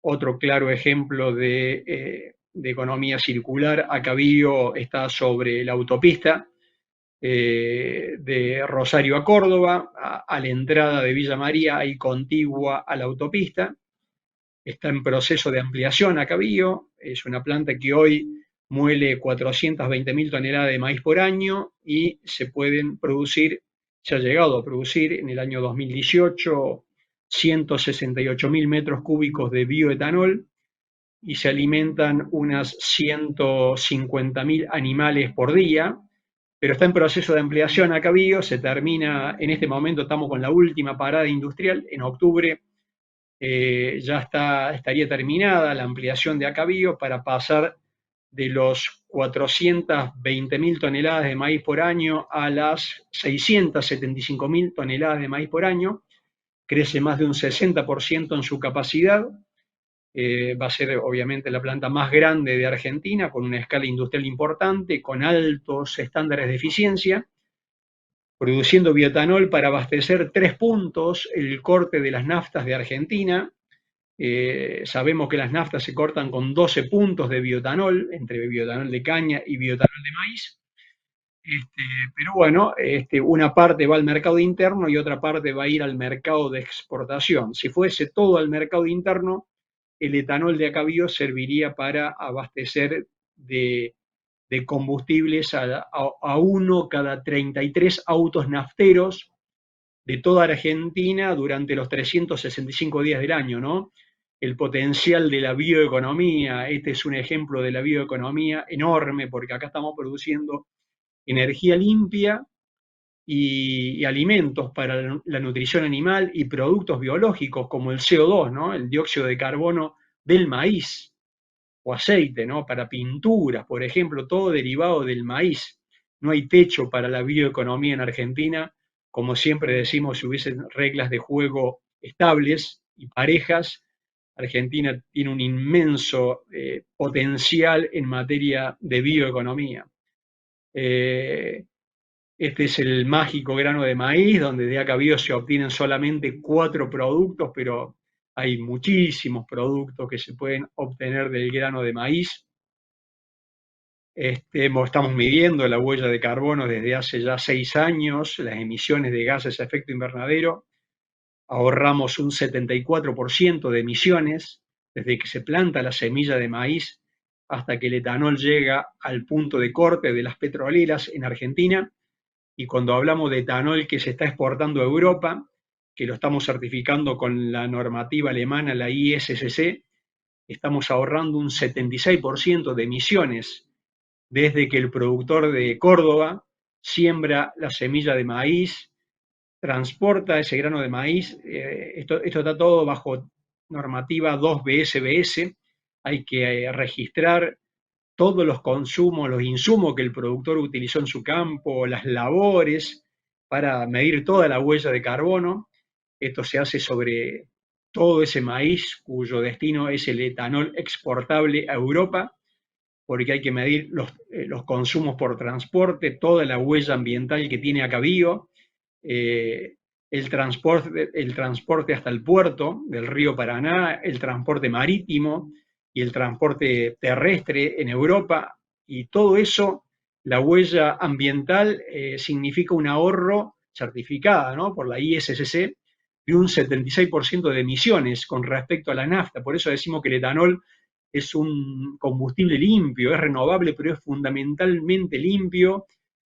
Otro claro ejemplo de economía circular, Acabío está sobre la autopista de Rosario a Córdoba, a la entrada de Villa María y contigua a la autopista. Está en proceso de ampliación Acabío, es una planta que hoy muele 420.000 toneladas de maíz por año y se pueden producir, se ha llegado a producir en el año 2018 168.000 metros cúbicos de bioetanol y se alimentan unas 150.000 animales por día, pero está en proceso de ampliación Acabío, se termina, en este momento estamos con la última parada industrial, en octubre ya estaría terminada la ampliación de Acabío para pasar de los 420.000 toneladas de maíz por año a las 675.000 toneladas de maíz por año, crece más de un 60% en su capacidad, va a ser obviamente la planta más grande de Argentina, con una escala industrial importante, con altos estándares de eficiencia, produciendo bioetanol para abastecer 3 puntos el corte de las naftas de Argentina. Sabemos que las naftas se cortan con 12 puntos de bioetanol, entre bioetanol de caña y bioetanol de maíz. Pero bueno, una parte va al mercado interno y otra parte va a ir al mercado de exportación. Si fuese todo al mercado interno, el etanol de Acabío serviría para abastecer de combustibles a uno cada 33 autos nafteros de toda Argentina durante los 365 días del año, ¿no? El potencial de la bioeconomía, este es un ejemplo de la bioeconomía enorme, porque acá estamos produciendo energía limpia y alimentos para la nutrición animal y productos biológicos como el CO2, ¿no? El dióxido de carbono del maíz, o aceite, ¿no? Para pinturas, por ejemplo, todo derivado del maíz. No hay techo para la bioeconomía en Argentina, como siempre decimos, si hubiesen reglas de juego estables y parejas, Argentina tiene un inmenso potencial en materia de bioeconomía. Este es el mágico grano de maíz, donde de acá bio se obtienen solamente 4 productos, pero hay muchísimos productos que se pueden obtener del grano de maíz. Estamos midiendo la huella de carbono desde hace ya 6 años, las emisiones de gases a efecto invernadero. Ahorramos un 74% de emisiones desde que se planta la semilla de maíz hasta que el etanol llega al punto de corte de las petroleras en Argentina. Y cuando hablamos de etanol que se está exportando a Europa, que lo estamos certificando con la normativa alemana, la ISCC, estamos ahorrando un 76% de emisiones desde que el productor de Córdoba siembra la semilla de maíz, transporta ese grano de maíz. Esto está todo bajo normativa 2BSBS. Hay que registrar todos los consumos, los insumos que el productor utilizó en su campo, las labores, para medir toda la huella de carbono. Esto se hace sobre todo ese maíz cuyo destino es el etanol exportable a Europa, porque hay que medir los consumos por transporte, toda la huella ambiental que tiene acá bio, el transporte hasta el puerto del río Paraná, el transporte marítimo y el transporte terrestre en Europa, y todo eso, la huella ambiental significa un ahorro certificada, ¿no?, por la ISCC de un 76% de emisiones con respecto a la nafta. Por eso decimos que el etanol es un combustible limpio, es renovable, pero es fundamentalmente limpio,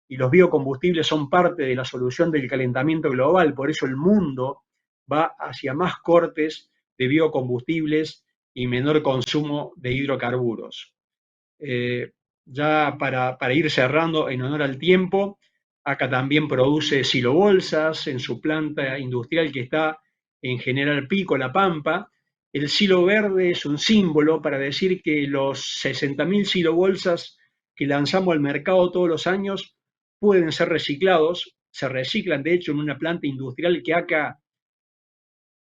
y los biocombustibles son parte de la solución del calentamiento global. Por eso el mundo va hacia más cortes de biocombustibles y menor consumo de hidrocarburos. Ya para ir cerrando, en honor al tiempo, acá también produce silobolsas en su planta industrial que está en General Pico, La Pampa. El silo verde es un símbolo para decir que los 60.000 silobolsas que lanzamos al mercado todos los años pueden ser reciclados. Se reciclan, de hecho, en una planta industrial que acá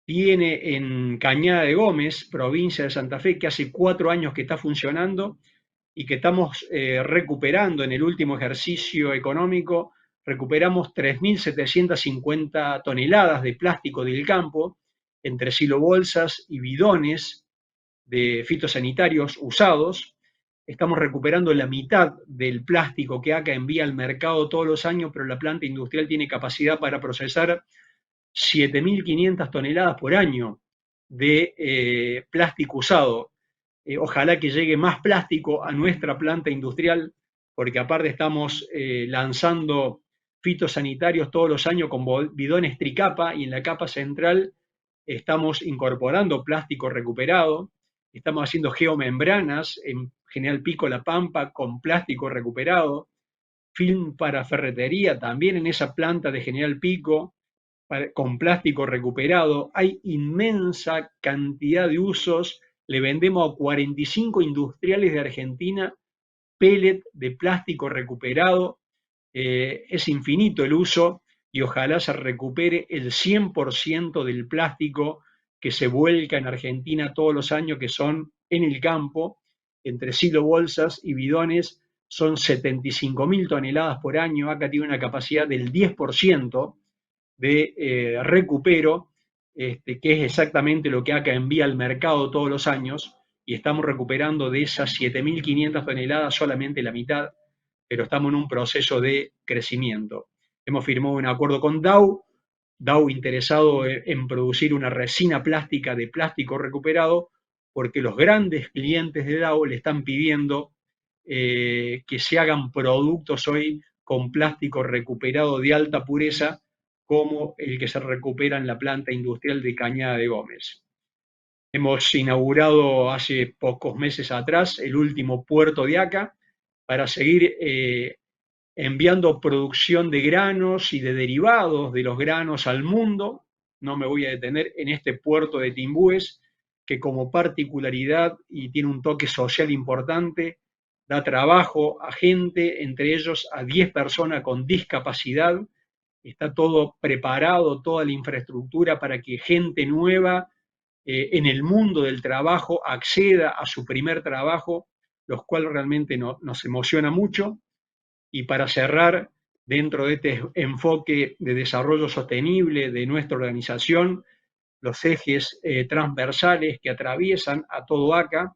tiene en Cañada de Gómez, provincia de Santa Fe, que hace 4 años que está funcionando y que estamos recuperando en el último ejercicio económico. Recuperamos 3.750 toneladas de plástico del campo, entre silobolsas y bidones de fitosanitarios usados. Estamos recuperando la mitad del plástico que ACA envía al mercado todos los años, pero la planta industrial tiene capacidad para procesar 7.500 toneladas por año de plástico usado. Ojalá que llegue más plástico a nuestra planta industrial, porque aparte estamos lanzando fitosanitarios todos los años con bidones tricapa, y en la capa central estamos incorporando plástico recuperado. Estamos haciendo geomembranas en General Pico, La Pampa, con plástico recuperado. Film para ferretería también en esa planta de General Pico, con plástico recuperado. Hay inmensa cantidad de usos. Le vendemos a 45 industriales de Argentina pellet de plástico recuperado. Es infinito el uso, y ojalá se recupere el 100% del plástico que se vuelca en Argentina todos los años, que son en el campo, entre silobolsas y bidones, son 75.000 toneladas por año. Acá tiene una capacidad del 10% de recupero, que es exactamente lo que ACA envía al mercado todos los años, y estamos recuperando de esas 7.500 toneladas solamente la mitad, pero estamos en un proceso de crecimiento. Hemos firmado un acuerdo con Dow interesado en producir una resina plástica de plástico recuperado, porque los grandes clientes de Dow le están pidiendo que se hagan productos hoy con plástico recuperado de alta pureza, como el que se recupera en la planta industrial de Cañada de Gómez. Hemos inaugurado hace pocos meses atrás el último puerto de ACA para seguir enviando producción de granos y de derivados de los granos al mundo. No me voy a detener en este puerto de Timbúes, que como particularidad y tiene un toque social importante, da trabajo a gente, entre ellos a 10 personas con discapacidad. Está todo preparado, toda la infraestructura para que gente nueva en el mundo del trabajo acceda a su primer trabajo, lo cual realmente nos emociona mucho. Y para cerrar, dentro de este enfoque de desarrollo sostenible de nuestra organización, los ejes transversales que atraviesan a todo ACA,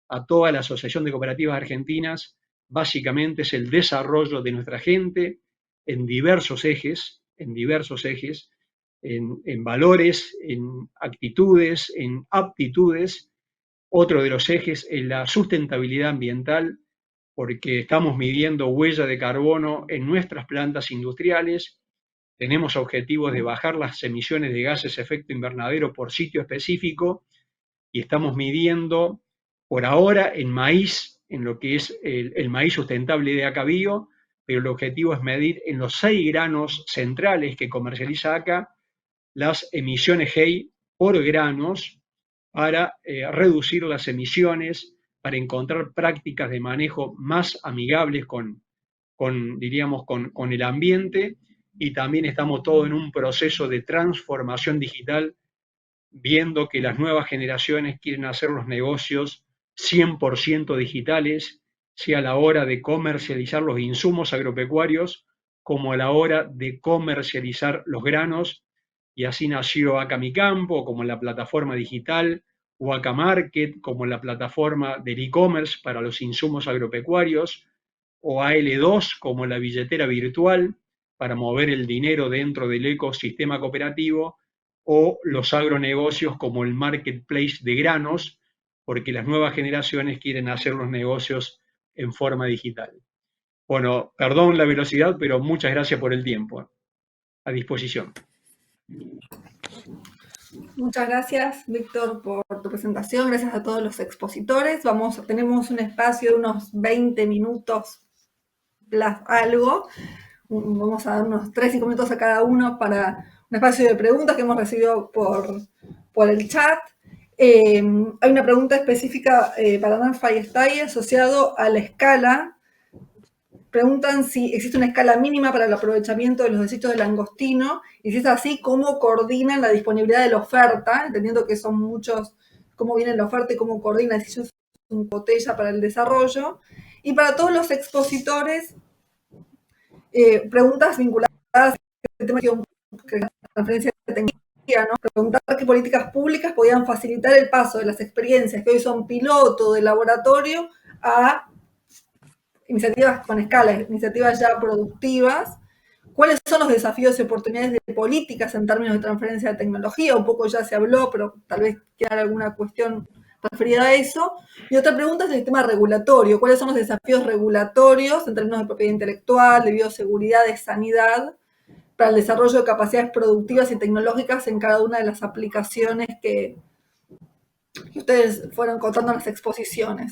a toda la Asociación de Cooperativas Argentinas, básicamente es el desarrollo de nuestra gente en diversos ejes, en valores, en actitudes, en aptitudes. Otro de los ejes es la sustentabilidad ambiental, porque estamos midiendo huella de carbono en nuestras plantas industriales. Tenemos objetivos de bajar las emisiones de gases de efecto invernadero por sitio específico y estamos midiendo por ahora en maíz, en lo que es el maíz sustentable de ACA Bio, pero el objetivo es medir en los 6 granos centrales que comercializa ACA las emisiones GEI por granos para reducir las emisiones, para encontrar prácticas de manejo más amigables con el ambiente, y también estamos todos en un proceso de transformación digital, viendo que las nuevas generaciones quieren hacer los negocios 100% digitales, sea a la hora de comercializar los insumos agropecuarios como a la hora de comercializar los granos, y así nació Acá Mi Campo como la plataforma digital, o Acá Market como la plataforma del e-commerce para los insumos agropecuarios, o AL2 como la billetera virtual para mover el dinero dentro del ecosistema cooperativo, o los agronegocios como el marketplace de granos, porque las nuevas generaciones quieren hacer los negocios en forma digital. Bueno, perdón la velocidad, pero muchas gracias por el tiempo. A disposición. Muchas gracias, Víctor, por tu presentación. Gracias a todos los expositores. Tenemos un espacio de unos 20 minutos algo. Vamos a dar unos 3-5 minutos a cada uno para un espacio de preguntas que hemos recibido por el chat. Hay una pregunta específica para Hernán Fayestay asociado a la escala. Preguntan si existe una escala mínima para el aprovechamiento de los desechos de langostino, y si es así, ¿cómo coordinan la disponibilidad de la oferta? Entendiendo que son muchos, cómo viene la oferta y cómo coordinan, si es una botella para el desarrollo. Y para todos los expositores, preguntas vinculadas al tema que la referencia de tecnología, ¿no? Preguntar qué políticas públicas podían facilitar el paso de las experiencias que hoy son piloto de laboratorio a iniciativas con escala, iniciativas ya productivas. ¿Cuáles son los desafíos y oportunidades de políticas en términos de transferencia de tecnología? Un poco ya se habló, pero tal vez quede alguna cuestión referida a eso. Y otra pregunta es el tema regulatorio. ¿Cuáles son los desafíos regulatorios en términos de propiedad intelectual, de bioseguridad, de sanidad, para el desarrollo de capacidades productivas y tecnológicas en cada una de las aplicaciones que ustedes fueron contando en las exposiciones?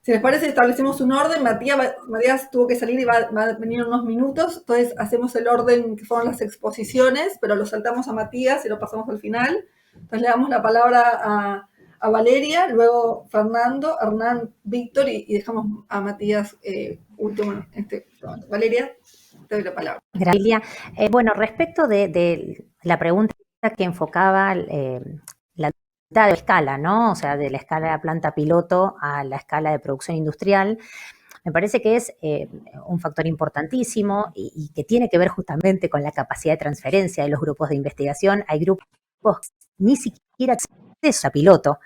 Si les parece, establecemos un orden. Matías tuvo que salir y va a venir en unos minutos, entonces hacemos el orden que fueron las exposiciones, pero lo saltamos a Matías y lo pasamos al final. Entonces le damos la palabra a Valeria, luego Fernando, Hernán, Víctor y dejamos a Matías último. Valeria, te doy la palabra. Gracias. Bueno, respecto de la pregunta que enfocaba la de escala, ¿no? O sea, de la escala de planta piloto a la escala de producción industrial, me parece que es un factor importantísimo y que tiene que ver justamente con la capacidad de transferencia de los grupos de investigación. Hay grupos que ni siquiera acceso a piloto,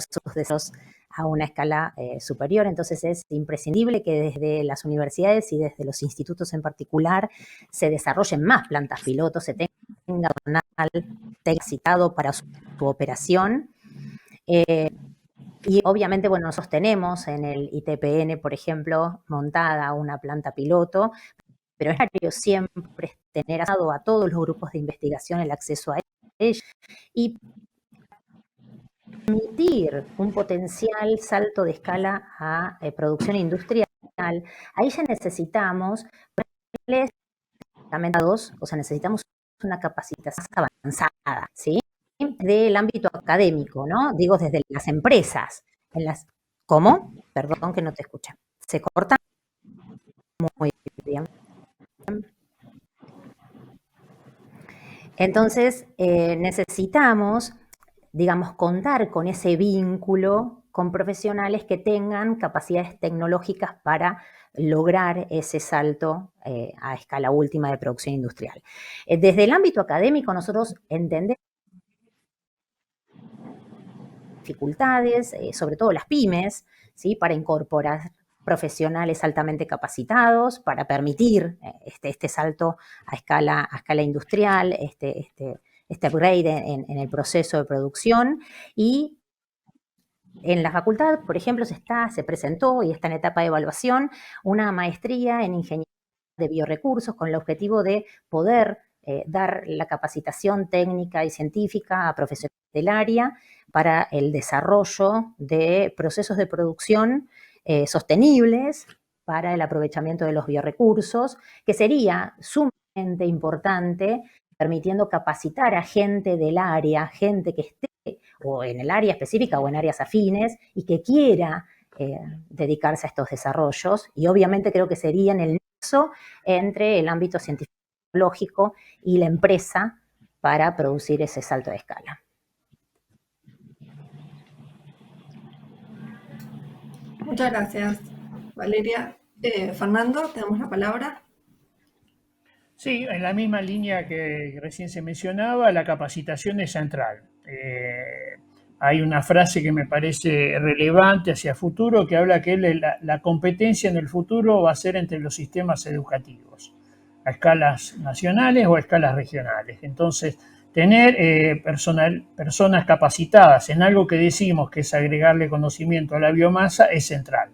sus deseos a una escala superior. Entonces es imprescindible que desde las universidades y desde los institutos en particular se desarrollen más plantas pilotos, se tenga personal capacitado para su operación. Y obviamente, bueno, nosotros tenemos en el ITPN, por ejemplo, montada una planta piloto, pero es necesario siempre tener a todos los grupos de investigación el acceso a ella y permitir un potencial salto de escala a producción industrial. ahí ya necesitamos, o sea, necesitamos una capacitación avanzada, ¿sí? Del ámbito académico, ¿no? Digo, desde las empresas. ¿Cómo? Perdón que no te escuché. ¿Se corta? Muy bien. Entonces, necesitamos, digamos, contar con ese vínculo con profesionales que tengan capacidades tecnológicas para lograr ese salto a escala última de producción industrial. Desde el ámbito académico, nosotros entendemos dificultades, sobre todo las pymes, ¿sí? Para incorporar profesionales altamente capacitados, para permitir este salto a escala industrial, este upgrade en el proceso de producción. Y en la facultad, por ejemplo, se presentó y está en etapa de evaluación una maestría en ingeniería de biorecursos con el objetivo de poder dar la capacitación técnica y científica a profesionales del área para el desarrollo de procesos de producción sostenibles para el aprovechamiento de los biorecursos, que sería sumamente importante, permitiendo capacitar a gente del área, gente que esté o en el área específica o en áreas afines y que quiera dedicarse a estos desarrollos. Y obviamente creo que sería en el nexo entre el ámbito científico y la empresa para producir ese salto de escala. Muchas gracias, Valeria. Fernando, tenemos la palabra. Sí, en la misma línea que recién se mencionaba, la capacitación es central. Hay una frase que me parece relevante hacia futuro que habla que la competencia en el futuro va a ser entre los sistemas educativos, a escalas nacionales o a escalas regionales. Entonces, tener personas capacitadas en algo que decimos que es agregarle conocimiento a la biomasa es central.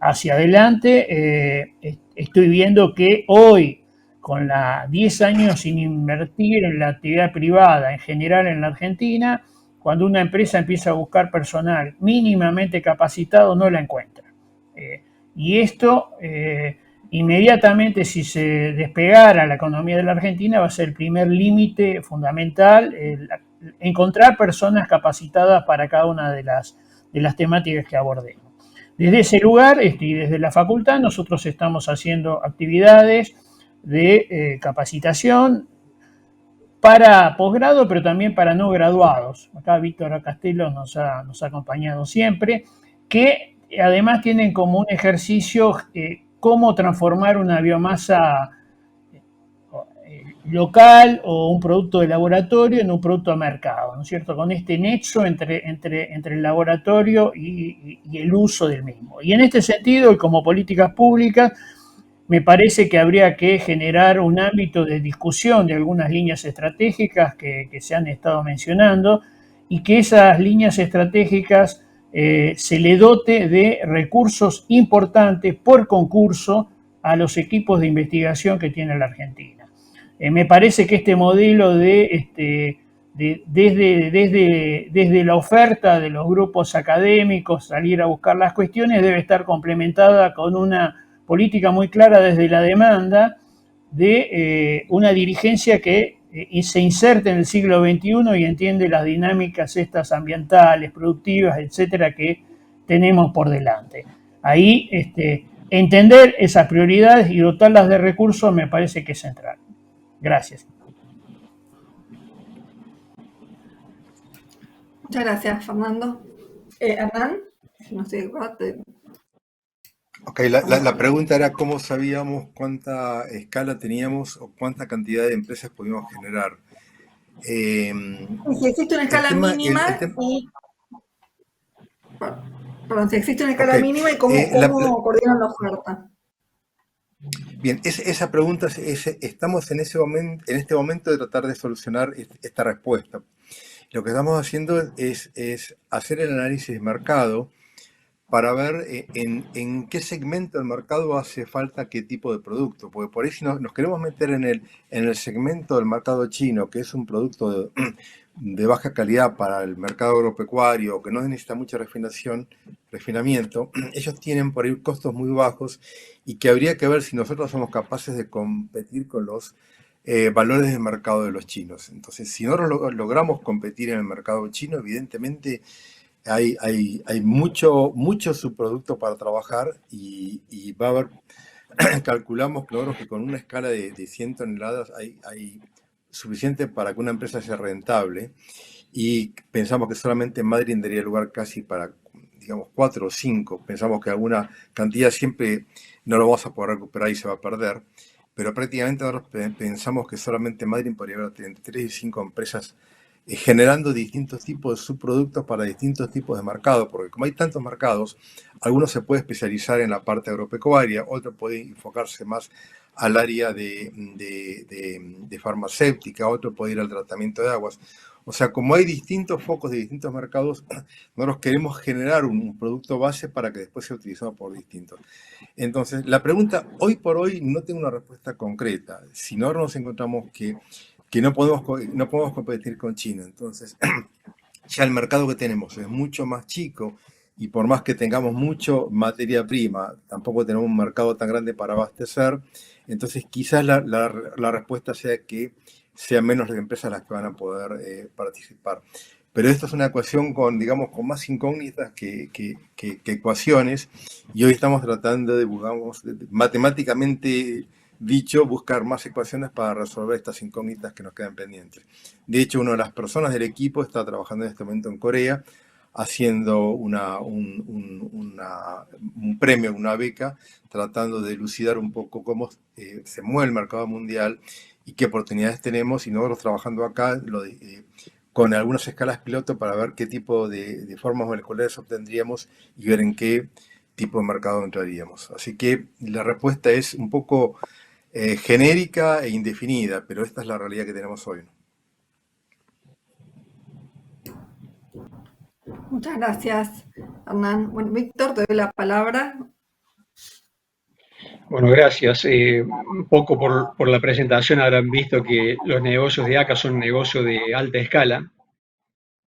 Hacia adelante, estoy viendo que hoy, con 10 años sin invertir en la actividad privada en general en la Argentina, cuando una empresa empieza a buscar personal mínimamente capacitado, no la encuentra. Y esto, inmediatamente, si se despegara la economía de la Argentina, va a ser el primer límite fundamental, encontrar personas capacitadas para cada una de las temáticas que abordemos. Desde ese lugar y desde la facultad nosotros estamos haciendo actividades de capacitación para posgrado, pero también para no graduados. Acá Víctor Castelo nos ha acompañado siempre, que además tienen como un ejercicio cómo transformar una biomasa local o un producto de laboratorio en un producto a mercado, ¿no es cierto? Con este nexo entre el laboratorio y el uso del mismo. Y en este sentido, y como políticas públicas, me parece que habría que generar un ámbito de discusión de algunas líneas estratégicas que se han estado mencionando y que esas líneas estratégicas se le dote de recursos importantes por concurso a los equipos de investigación que tiene la Argentina. Me parece que este modelo desde la oferta de los grupos académicos, salir a buscar las cuestiones, debe estar complementada con una política muy clara desde la demanda de una dirigencia que se inserte en el siglo XXI y entiende las dinámicas estas ambientales, productivas, etcétera, que tenemos por delante. Ahí entender esas prioridades y dotarlas de recursos me parece que es central. Gracias. Muchas gracias, Fernando. Hernán, no sé, Ok, la pregunta era cómo sabíamos cuánta escala teníamos o cuánta cantidad de empresas podíamos generar. Si existe una escala mínima si existe una escala mínima y cómo coordinan la oferta. Bien, esa pregunta, estamos en este momento de tratar de solucionar esta respuesta. Lo que estamos haciendo es hacer el análisis de mercado para ver en qué segmento del mercado hace falta qué tipo de producto. Porque por ahí si nos queremos meter en el segmento del mercado chino, que es un producto de baja calidad para el mercado agropecuario o que no necesita mucha refinamiento, ellos tienen por ahí costos muy bajos y que habría que ver si nosotros somos capaces de competir con los valores de mercado de los chinos. Entonces, si nosotros logramos competir en el mercado chino, evidentemente hay mucho subproducto para trabajar y va a haber, calculamos nosotros que con una escala de 100 toneladas hay suficiente para que una empresa sea rentable y pensamos que solamente en Madrid daría lugar casi para, digamos, 4 o 5. Pensamos que alguna cantidad siempre no lo vamos a poder recuperar y se va a perder, pero prácticamente nosotros pensamos que solamente en Madrid podría haber entre 3 y 5 empresas generando distintos tipos de subproductos para distintos tipos de mercados, porque como hay tantos mercados, algunos se puede especializar en la parte agropecuaria, otro puede enfocarse más al área de farmacéutica, otro puede ir al tratamiento de aguas. O sea, como hay distintos focos de distintos mercados, nosotros queremos generar un producto base para que después sea utilizado por distintos. Entonces, la pregunta, hoy por hoy no tengo una respuesta concreta. Si no nos encontramos que no podemos competir con China. Entonces, ya el mercado que tenemos es mucho más chico y por más que tengamos mucho materia prima, tampoco tenemos un mercado tan grande para abastecer. Entonces, quizás la respuesta sea que sean menos las empresas las que van a poder participar. Pero esto es una ecuación con, digamos, con más incógnitas que ecuaciones, y hoy estamos tratando de, digamos, matemáticamente dicho, buscar más ecuaciones para resolver estas incógnitas que nos quedan pendientes. De hecho, una de las personas del equipo está trabajando en este momento en Corea, haciendo un premio, una beca, tratando de elucidar un poco cómo se mueve el mercado mundial y qué oportunidades tenemos, y nosotros trabajando acá con algunas escalas piloto para ver qué tipo de formas moleculares obtendríamos y ver en qué tipo de mercado entraríamos. Así que la respuesta es un poco genérica e indefinida, pero esta es la realidad que tenemos hoy. Muchas gracias, Hernán. Bueno, Víctor, te doy la palabra. Bueno, gracias. Un poco por la presentación habrán visto que los negocios de ACA son negocios de alta escala.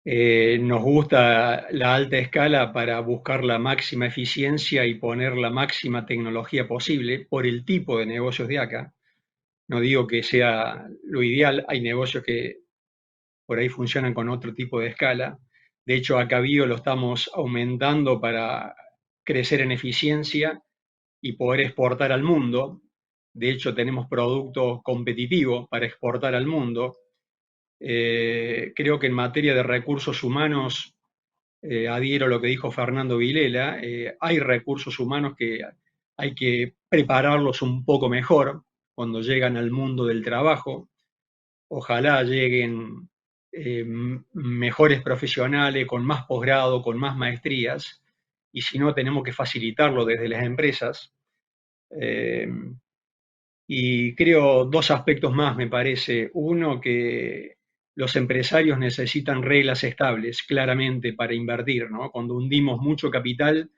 Nos gusta la alta escala para buscar la máxima eficiencia y poner la máxima tecnología posible por el tipo de negocios de ACA. No digo que sea lo ideal, hay negocios que por ahí funcionan con otro tipo de escala. De hecho, acá Bio lo estamos aumentando para crecer en eficiencia y poder exportar al mundo. De hecho, tenemos productos competitivos para exportar al mundo. Creo que en materia de recursos humanos, adhiero a lo que dijo Fernando Vilela, hay recursos humanos que hay que prepararlos un poco mejor cuando llegan al mundo del trabajo. Ojalá lleguen mejores profesionales, con más posgrado, con más maestrías, y si no, tenemos que facilitarlo desde las empresas. Y creo dos aspectos más, me parece. Uno, que los empresarios necesitan reglas estables, claramente, para invertir, ¿no? Cuando hundimos mucho capital,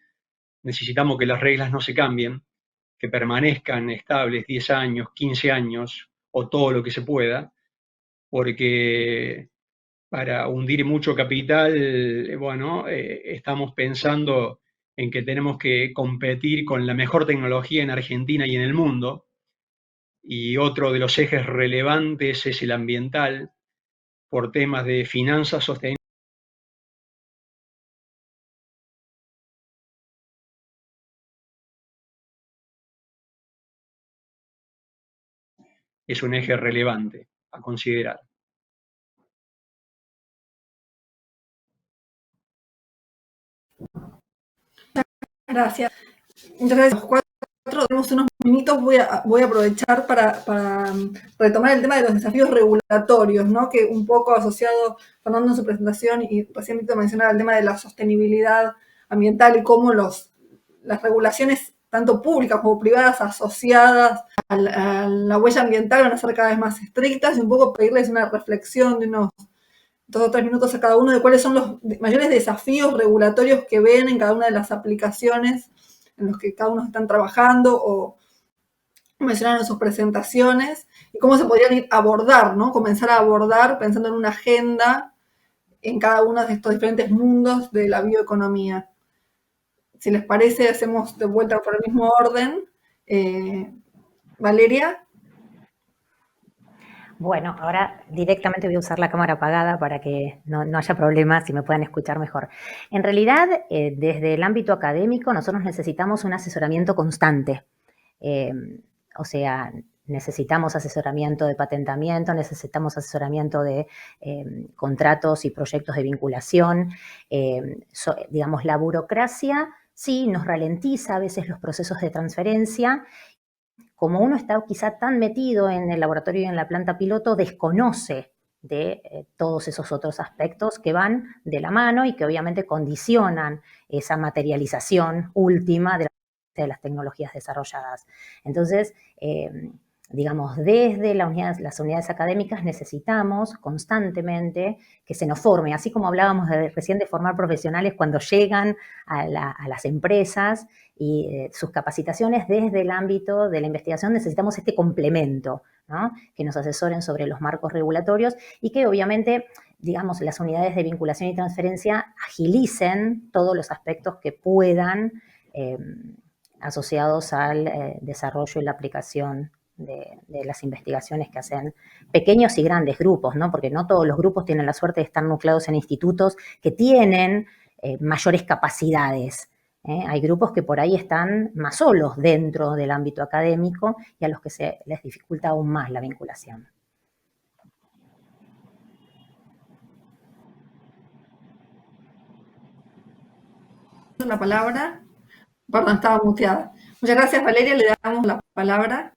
necesitamos que las reglas no se cambien, que permanezcan estables 10 años, 15 años, o todo lo que se pueda, porque para hundir mucho capital, bueno, estamos pensando en que tenemos que competir con la mejor tecnología en Argentina y en el mundo, y otro de los ejes relevantes es el ambiental, por temas de finanzas sostenibles. Es un eje relevante a considerar. Gracias. Entonces, los cuatro tenemos unos minutos, voy a aprovechar para retomar el tema de los desafíos regulatorios, ¿no? Que un poco asociado, Fernando en su presentación, y recién Víctor mencionaba el tema de la sostenibilidad ambiental y cómo las regulaciones, tanto públicas como privadas, asociadas a la huella ambiental van a ser cada vez más estrictas, y un poco pedirles una reflexión de unos 2 o 3 minutos a cada uno de cuáles son los mayores desafíos regulatorios que ven en cada una de las aplicaciones en los que cada uno están trabajando o mencionaron en sus presentaciones, y cómo se podrían ir a abordar, ¿no? Comenzar a abordar pensando en una agenda en cada uno de estos diferentes mundos de la bioeconomía. Si les parece, hacemos de vuelta por el mismo orden. Valeria. Bueno, ahora directamente voy a usar la cámara apagada para que no haya problemas y me puedan escuchar mejor. En realidad, desde el ámbito académico, nosotros necesitamos un asesoramiento constante. O sea, necesitamos asesoramiento de patentamiento, necesitamos asesoramiento de contratos y proyectos de vinculación. Digamos, la burocracia sí nos ralentiza a veces los procesos de transferencia. Como uno está quizá tan metido en el laboratorio y en la planta piloto, desconoce de todos esos otros aspectos que van de la mano y que obviamente condicionan esa materialización última de las tecnologías desarrolladas. Entonces, digamos, desde las unidades académicas necesitamos constantemente que se nos forme, así como hablábamos recién de formar profesionales cuando llegan a las empresas y sus capacitaciones desde el ámbito de la investigación, necesitamos este complemento, ¿no? Que nos asesoren sobre los marcos regulatorios y que obviamente, digamos, las unidades de vinculación y transferencia agilicen todos los aspectos que puedan asociados al desarrollo y la aplicación de las investigaciones que hacen pequeños y grandes grupos, ¿no? Porque no todos los grupos tienen la suerte de estar nucleados en institutos que tienen mayores capacidades. Hay grupos que por ahí están más solos dentro del ámbito académico y a los que se les dificulta aún más la vinculación. La palabra. Perdón, estaba muteada. Muchas gracias, Valeria. Le damos la palabra.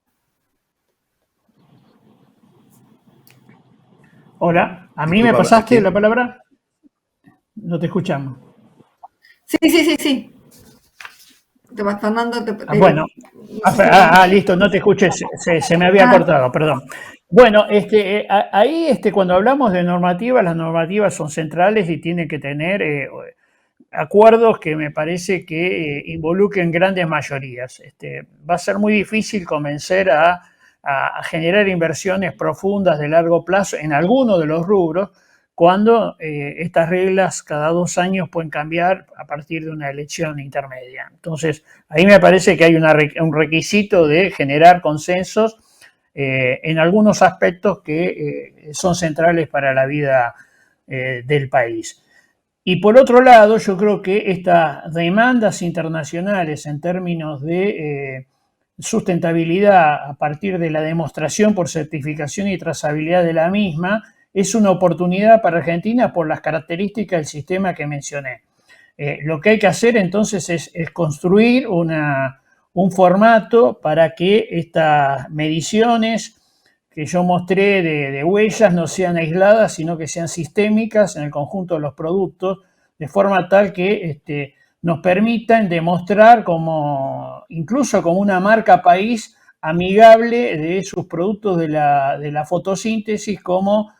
Hola, ¿a mí me pasaste la palabra? No te escuchamos. Sí. Fernando, bueno, listo, no te escuché, se me había cortado, perdón. Bueno, ahí cuando hablamos de normativas, las normativas son centrales y tienen que tener acuerdos que me parece que involucren grandes mayorías. Va a ser muy difícil convencer a generar inversiones profundas de largo plazo en alguno de los rubros cuando estas reglas cada 2 años pueden cambiar a partir de una elección intermedia. Entonces, ahí me parece que hay un requisito de generar consensos en algunos aspectos que son centrales para la vida del país. Y por otro lado, yo creo que estas demandas internacionales en términos de sustentabilidad a partir de la demostración por certificación y trazabilidad de la misma es una oportunidad para Argentina por las características del sistema que mencioné. Lo que hay que hacer entonces es construir un formato para que estas mediciones que yo mostré de huellas no sean aisladas, sino que sean sistémicas en el conjunto de los productos, de forma tal que nos permitan demostrar incluso como una marca país amigable de sus productos de la fotosíntesis como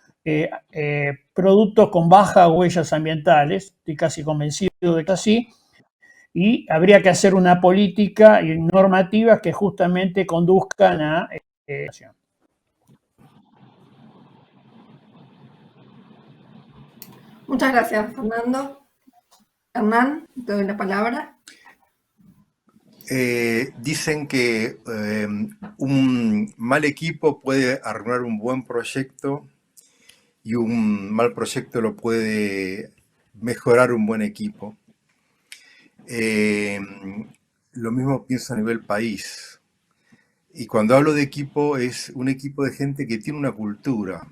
productos con bajas huellas ambientales. Estoy casi convencido de que es así. Y habría que hacer una política y normativas que justamente conduzcan a Muchas gracias, Fernando. Hernán, te doy la palabra. Dicen que un mal equipo puede arruinar un buen proyecto y un mal proyecto lo puede mejorar un buen equipo. Lo mismo pienso a nivel país. Y cuando hablo de equipo, es un equipo de gente que tiene una cultura.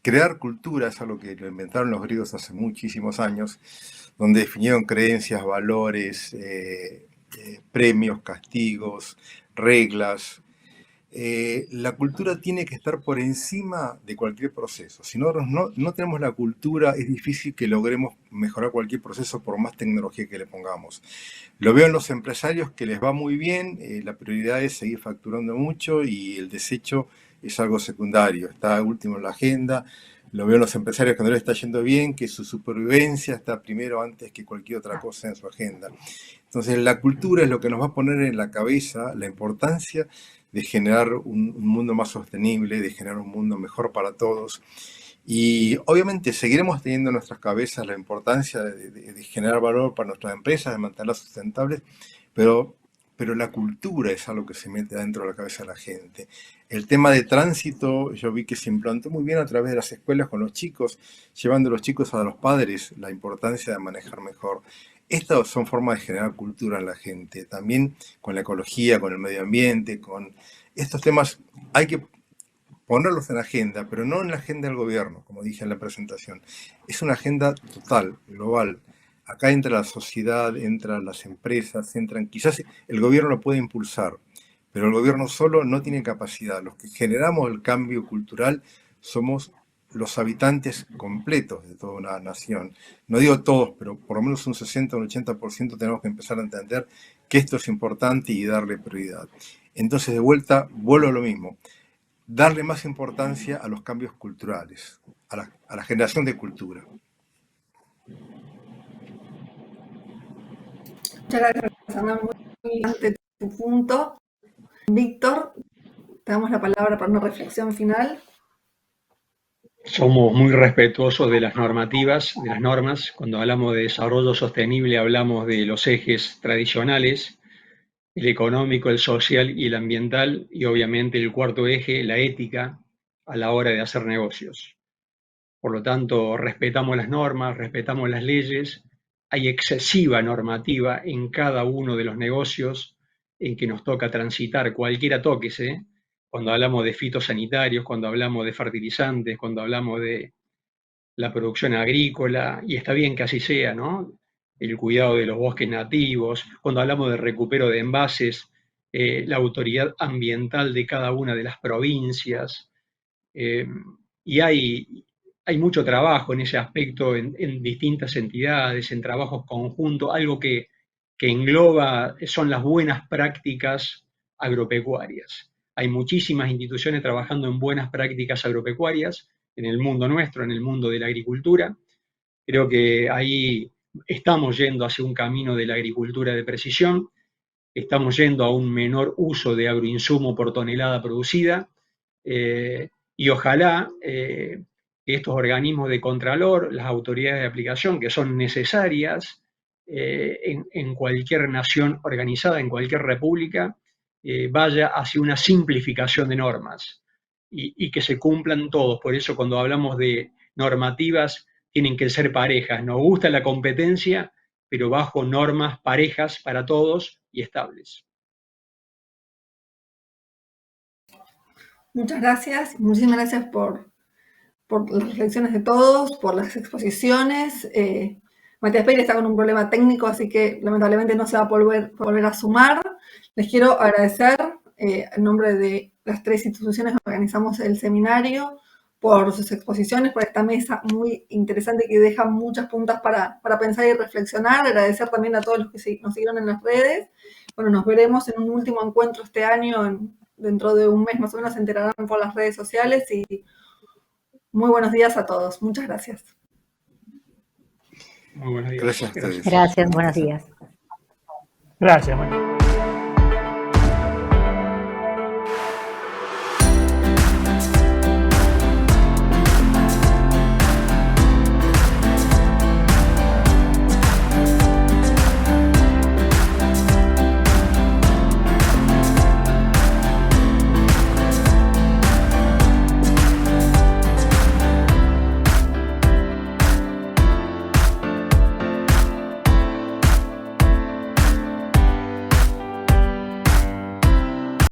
Crear cultura es algo que lo inventaron los griegos hace muchísimos años, donde definieron creencias, valores, premios, castigos, reglas. La cultura tiene que estar por encima de cualquier proceso. Si no tenemos la cultura, es difícil que logremos mejorar cualquier proceso por más tecnología que le pongamos. Lo veo en los empresarios que les va muy bien, la prioridad es seguir facturando mucho y el desecho es algo secundario, está último en la agenda. Lo veo en los empresarios que no les está yendo bien, que su supervivencia está primero antes que cualquier otra cosa en su agenda. Entonces la cultura es lo que nos va a poner en la cabeza la importancia de generar un mundo más sostenible, de generar un mundo mejor para todos. Y obviamente seguiremos teniendo en nuestras cabezas la importancia de generar valor para nuestras empresas, de mantenerlas sustentables, pero, pero la cultura es algo que se mete dentro de la cabeza de la gente. El tema de tránsito, yo vi que se implantó muy bien a través de las escuelas con los chicos, llevando a los chicos a los padres la importancia de manejar mejor. Estas son formas de generar cultura en la gente, también con la ecología, con el medio ambiente, con estos temas hay que ponerlos en la agenda, pero no en la agenda del gobierno, como dije en la presentación. Es una agenda total, global. Acá entra la sociedad, entran las empresas, entran, quizás el gobierno lo puede impulsar, pero el gobierno solo no tiene capacidad. Los que generamos el cambio cultural somos los habitantes completos de toda una nación. No digo todos, pero por lo menos un 60 o un 80% tenemos que empezar a entender que esto es importante y darle prioridad. Entonces, de vuelta, vuelvo a lo mismo. Darle más importancia a los cambios culturales, a la generación de cultura. Muchas gracias, Ana, muy interesante tu punto. Víctor, te damos la palabra para una reflexión final. Somos muy respetuosos de las normativas, de las normas. Cuando hablamos de desarrollo sostenible hablamos de los ejes tradicionales, el económico, el social y el ambiental, y obviamente el cuarto eje, la ética, a la hora de hacer negocios. Por lo tanto, respetamos las normas, respetamos las leyes, hay excesiva normativa en cada uno de los negocios en que nos toca transitar, cualquiera tóquese, cuando hablamos de fitosanitarios, cuando hablamos de fertilizantes, cuando hablamos de la producción agrícola, y está bien que así sea, ¿no? El cuidado de los bosques nativos, cuando hablamos de recupero de envases, la autoridad ambiental de cada una de las provincias, y hay mucho trabajo en ese aspecto en distintas entidades, en trabajos conjuntos, algo que engloba son las buenas prácticas agropecuarias. Hay muchísimas instituciones trabajando en buenas prácticas agropecuarias en el mundo nuestro, en el mundo de la agricultura. Creo que ahí estamos yendo hacia un camino de la agricultura de precisión, estamos yendo a un menor uso de agroinsumo por tonelada producida, y ojalá que estos organismos de contralor, las autoridades de aplicación, que son necesarias en cualquier nación organizada, en cualquier república, vaya hacia una simplificación de normas y que se cumplan todos. Por eso cuando hablamos de normativas, tienen que ser parejas. Nos gusta la competencia, pero bajo normas parejas para todos y estables. Muchas gracias, muchísimas gracias por las reflexiones de todos, por las exposiciones. Matías Peire está con un problema técnico, así que lamentablemente no se va a volver a sumar. Les quiero agradecer en nombre de las 3 instituciones que organizamos el seminario por sus exposiciones, por esta mesa muy interesante que deja muchas puntas para pensar y reflexionar. Agradecer también a todos los que nos siguieron en las redes. Bueno, nos veremos en un último encuentro este año, dentro de un mes más o menos se enterarán por las redes sociales y muy buenos días a todos. Muchas gracias. Muy buenos días. Gracias a ustedes. Gracias, buenos días. Gracias, María.